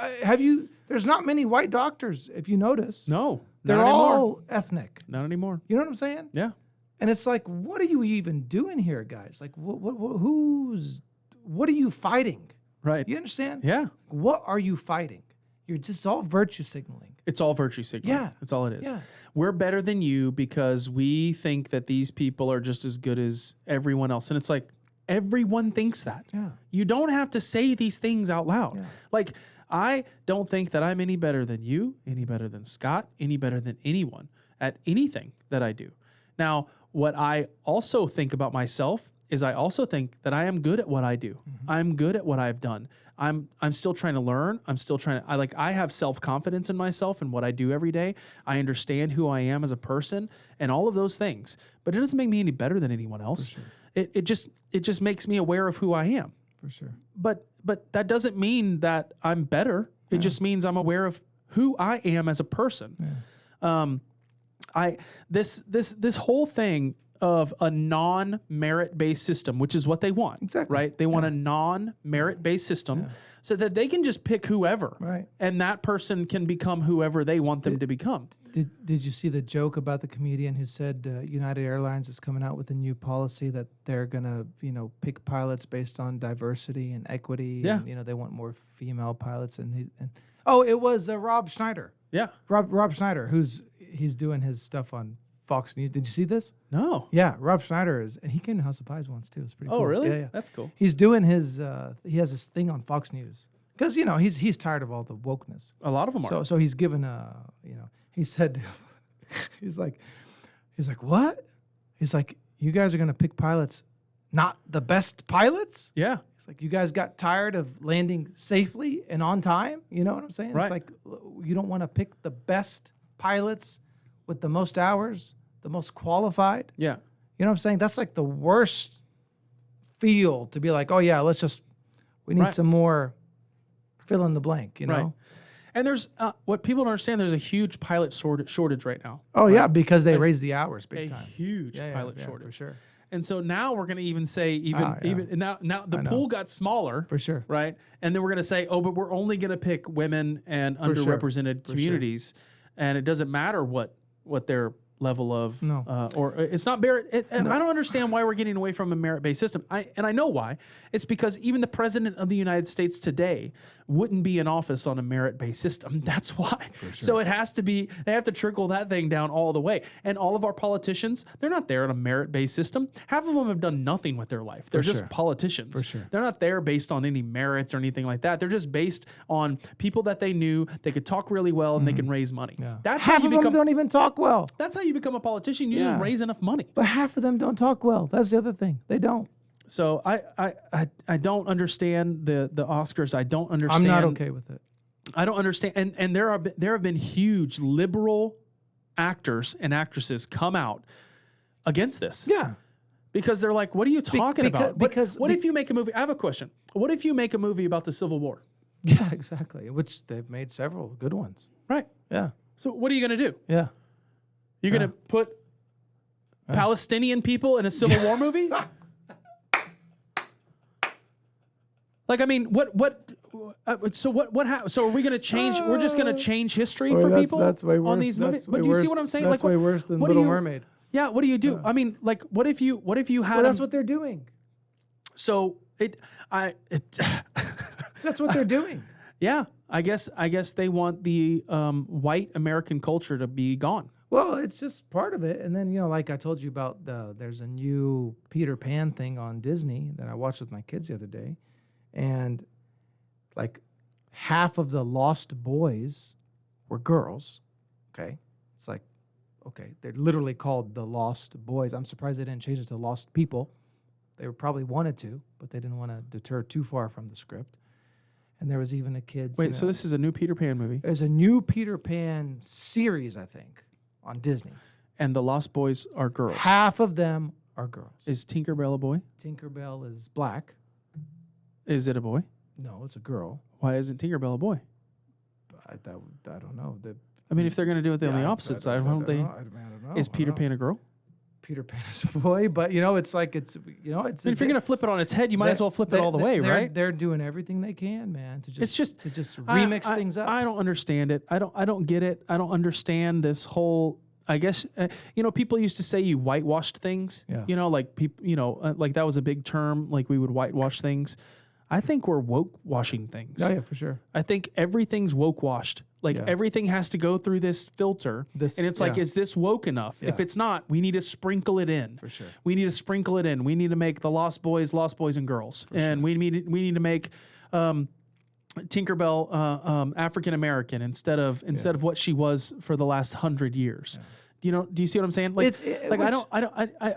B: There's not many white doctors, if you notice.
A: No.
B: They're
A: not
B: all
A: anymore.
B: ethnic.
A: Not anymore.
B: You know what I'm saying?
A: Yeah.
B: And it's like, what are you even doing here, guys? Like, what are you fighting?
A: Right.
B: You understand?
A: Yeah.
B: What are you fighting? You're just all virtue signaling.
A: It's all virtue signaling.
B: Yeah.
A: That's all it is.
B: Yeah.
A: We're better than you because we think that these people are just as good as everyone else. And it's like, everyone thinks that.
B: Yeah.
A: You don't have to say these things out loud.
B: Yeah.
A: Like, I don't think that I'm any better than you, any better than Scott, any better than anyone at anything that I do. Now, what I also think about myself is I also think that I am good at what I do. I'm good at what I've done. I'm still trying to learn. I'm still trying to, I have self-confidence in myself and what I do every day. I understand who I am as a person and all of those things, but it doesn't make me any better than anyone else.
B: sure.
A: It just makes me aware of who I am.
B: For sure.
A: But that doesn't mean that I'm better. It just means I'm aware of who I am as a person. This whole thing of a non-merit-based system, which is what they want.
B: Exactly.
A: Right? They want a non-merit-based system so that they can just pick whoever.
B: Right.
A: And that person can become whoever they want them to become.
B: Did you see the joke about the comedian who said United Airlines is coming out with a new policy that they're gonna, pick pilots based on diversity and equity?
A: Yeah.
B: And, they want more female pilots. It was Rob Schneider.
A: Yeah.
B: Rob Schneider, he's doing his stuff on Fox News. Did you see this?
A: No.
B: Yeah, Rob Schneider and he came to House of Pies once too. It's pretty cool.
A: Oh, really?
B: Yeah.
A: That's cool.
B: He's doing his, he has this thing on Fox News because, he's tired of all the wokeness.
A: A lot of them are.
B: So he's given he said, he's like, what? He's like, you guys are going to pick pilots, not the best pilots?
A: Yeah.
B: It's like, you guys got tired of landing safely and on time? You know what I'm saying?
A: Right.
B: It's like, you don't want to pick the best pilots with the most hours, the most qualified?
A: Yeah.
B: You know what I'm saying? That's like the worst field to be like, oh yeah, we need
A: Right.
B: some more fill in the blank,
A: Right. And there's what people don't understand. There's a huge pilot shortage right now.
B: Oh yeah, because they raised the hours big
A: A
B: time.
A: huge pilot shortage
B: for sure.
A: And so now we're going to even say now the
B: I know.
A: pool got smaller,
B: For sure.
A: right? And then we're going to say, but we're only going to pick women and
B: For sure.
A: underrepresented communities, and it doesn't matter what their level of or it's not merit. I don't understand why we're getting away from a merit-based system. I know why. It's because even the president of the United States today wouldn't be in office on a merit-based system. That's why. So it has to be. They have to trickle that thing down all the way. And all of our politicians, they're not there on a merit-based system. Half of them have done nothing with their life. They're just
B: sure.
A: politicians.
B: For sure.
A: They're not there based on any merits or anything like that. They're just based on people that they knew they could talk really well and they can raise money.
B: Yeah.
A: That's
B: Half
A: how you
B: of them
A: become.
B: don't even talk well.
A: That's how you become a politician. You
B: Yeah.
A: just raise enough money.
B: But half of them don't talk well. That's the other thing. They don't.
A: So I don't understand the Oscars. I don't understand.
B: I'm not okay with it.
A: I don't understand. And there have been huge liberal actors and actresses come out against this.
B: Yeah.
A: Because they're like, what are you talking about? What if you make a movie? I have a question. What if you make a movie about the Civil War?
B: Yeah, exactly. Which they've made several good ones.
A: Right.
B: Yeah.
A: So what are you going to do?
B: Yeah.
A: You're going to put Palestinian people in a Civil War movie? Like, I mean, so are we going to change? We're just going to change history for people on these movies? But do you see what I'm saying?
B: That's
A: like,
B: way worse than
A: what
B: Little
A: do you-
B: Mermaid.
A: Yeah. What do you do? I mean, like, what if you had?
B: Well, that's what they're doing.
A: So
B: That's what they're doing.
A: Yeah. I guess they want the white American culture to be gone.
B: Well, it's just part of it. And then, like I told you about, there's a new Peter Pan thing on Disney that I watched with my kids the other day. And like half of the Lost Boys were girls. Okay. It's like, okay, they're literally called the Lost Boys. I'm surprised they didn't change it to Lost People. They probably wanted to, but they didn't want to deter too far from the script. And there was even a kid's.
A: Wait, so this is a new Peter Pan movie?
B: There's a new Peter Pan series, I think, on Disney.
A: And the Lost Boys are girls.
B: Half of them are girls.
A: Is Tinkerbell a boy?
B: Tinkerbell is black.
A: Is it a boy?
B: No, it's a girl.
A: Why isn't Tinkerbell a boy?
B: I don't know.
A: I mean, if they're going to do it on the opposite side, why don't they?
B: I don't know.
A: Is Peter Pan a girl?
B: Peter Pan is a boy, but it's like it's.
A: I mean, if you're going to flip it on its head, you might as well flip it all the way, right?
B: They're doing everything they can, man, to just
A: I-
B: remix things up.
A: I don't understand it. I don't get it. I don't understand this whole. I guess people used to say you whitewashed things.
B: Yeah.
A: Like people. Like that was a big term. Like we would whitewash things. I think we're woke washing things.
B: Oh yeah, for sure.
A: I think everything's woke washed. Like everything has to go through this filter. And it's like, is this woke enough?
B: Yeah.
A: If it's not, we need to sprinkle it in.
B: For sure.
A: We need to sprinkle it in. We need to make the Lost Boys and Girls. We need to make Tinkerbell African American instead of what she was for the last 100 years. Do you see what I'm saying? Like, I don't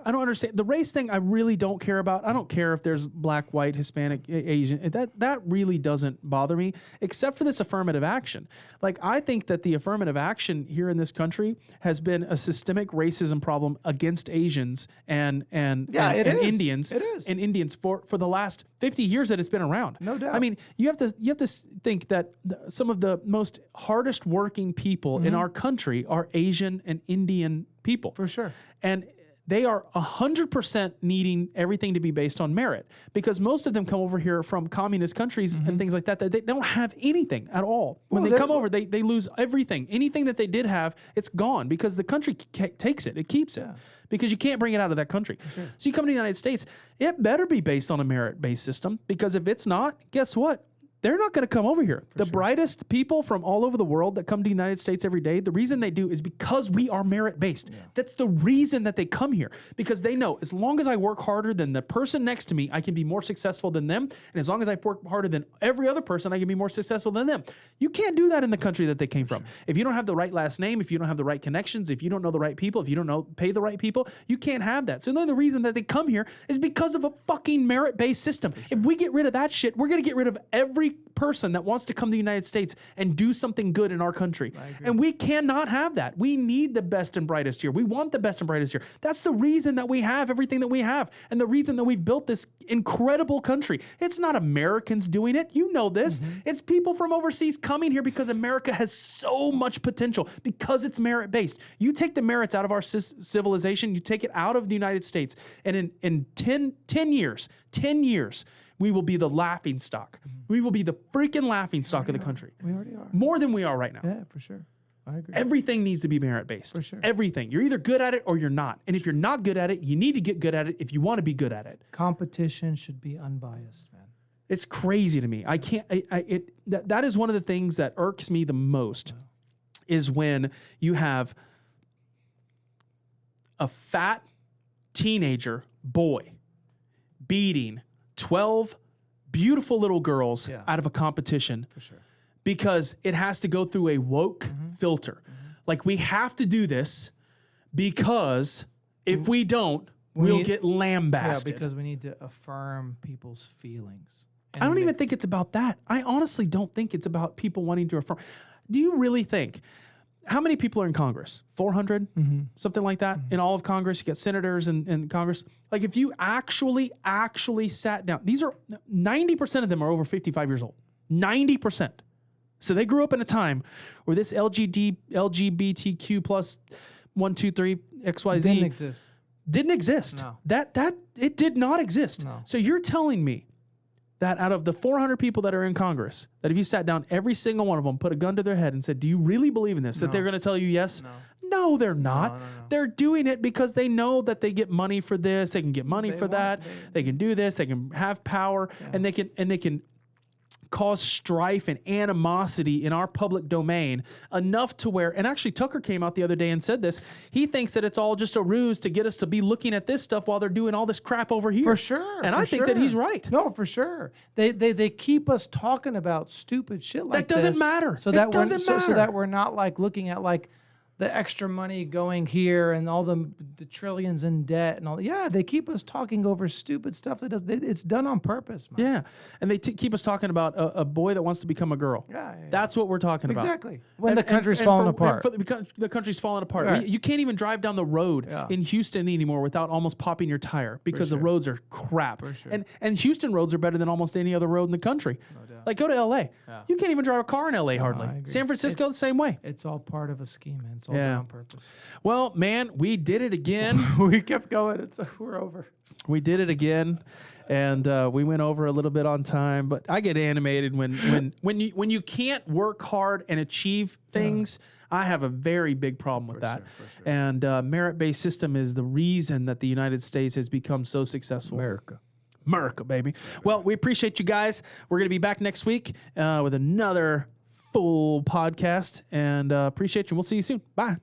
A: understand the race thing. I really don't care about. I don't care if there's black, white, Hispanic, Asian. That really doesn't bother me, except for this affirmative action. Like, I think that the affirmative action here in this country has been a systemic racism problem against Asians and Indians.
B: It is.
A: And Indians for the last 50 years that it's been around.
B: No doubt.
A: I mean, you have to think that some of the most hardest working people in our country are Asian and Indian people.
B: For sure.
A: And they are 100% needing everything to be based on merit, because most of them come over here from communist countries and things like that they don't have anything at all. When they come over, they lose everything. Anything that they did have, it's gone, because the country takes it. It keeps it. Because you can't bring it out of that country. Sure. So you come to the United States, it better be based on a merit-based system, because if it's not, guess what? They're not going to come over here. The brightest people from all over the world that come to the United States every day, the reason they do is because we are merit-based. Yeah. That's the reason that they come here, because they know as long as I work harder than the person next to me, I can be more successful than them. And as long as I work harder than every other person, I can be more successful than them. You can't do that in the country that they came from. If you don't have the right last name, if you don't have the right connections, if you don't know the right people, if you don't pay the right people, you can't have that. So the reason that they come here is because of a fucking merit-based system. If we get rid of that shit, we're going to get rid of every person that wants to come to the United States and do something good in our country. And we cannot have that. We need the best and brightest here. We want the best and brightest here. That's the reason that we have everything that we have, and the reason that we've built this incredible country. It's not Americans doing it. You know this. It's people from overseas coming here because America has so much potential, because it's merit-based. You take the merits out of our civilization, you take it out of the United States, and in 10 years, we will be the laughing stock. We will be the freaking laughing stock of the country.
B: We already are.
A: More than we are right now.
B: Yeah, for sure. I agree.
A: Everything needs to be merit-based.
B: For sure.
A: Everything. You're either good at it or you're not. And if you're not good at it, you need to get good at it if you want to be good at it.
B: Competition should be unbiased, man.
A: It's crazy to me. I can't, that is one of the things that irks me the most, is when you have a fat teenager boy beating 12 beautiful little girls out of a competition. For sure. Because it has to go through a woke filter. Like, we have to do this because if we don't, we'll get lambasted.
B: Yeah, because we need to affirm people's feelings.
A: I don't even think it's about that. I honestly don't think it's about people wanting to affirm. Do you really think, how many people are in Congress? 400? Something like that? In all of Congress, you get senators in Congress. Like, if you actually sat down, 90% of them are over 55 years old. 90%. So they grew up in a time where this LGBTQ plus 1, 2, 3, XYZ didn't exist.
B: No.
A: That it did not exist.
B: No.
A: So you're telling me that out of the 400 people that are in Congress, that if you sat down, every single one of them put a gun to their head and said, do you really believe in this? That they're going to tell you yes? No, they're not. No. They're doing it because they know that they get money for this, they can get money for that, they can do this, they can have power, and they can cause strife and animosity in our public domain enough to where, and actually Tucker came out the other day and said this, he thinks that it's all just a ruse to get us to be looking at this stuff while they're doing all this crap over here.
B: For sure.
A: And I think that he's right.
B: No, for sure. They keep us talking about stupid shit like
A: that doesn't matter.
B: So that we're not like looking at like the extra money going here and all the trillions in debt and all. Yeah, they keep us talking over stupid stuff it's done on purpose, man.
A: Yeah, and they keep us talking about a boy that wants to become a girl.
B: Yeah.
A: That's what we're talking about.
B: Exactly. When the country's falling apart.
A: The country's falling apart.
B: Right.
A: You can't even drive down the road in Houston anymore without almost popping your tire because the roads are crap.
B: For sure.
A: And Houston roads are better than almost any other road in the country. No doubt. Like, go to LA. Yeah. You can't even drive a car in LA hardly. San Francisco, the same way.
B: It's all part of a scheme, man. It's all done on purpose.
A: Well, man, we did it again.
B: We kept going. We're over.
A: We did it again, and we went over a little bit on time. But I get animated when you can't work hard and achieve things. I have a very big problem with that. Sure. And merit-based system is the reason that the United States has become so successful. America, baby. Well, we appreciate you guys. We're going to be back next week with another full podcast, and appreciate you. We'll see you soon. Bye.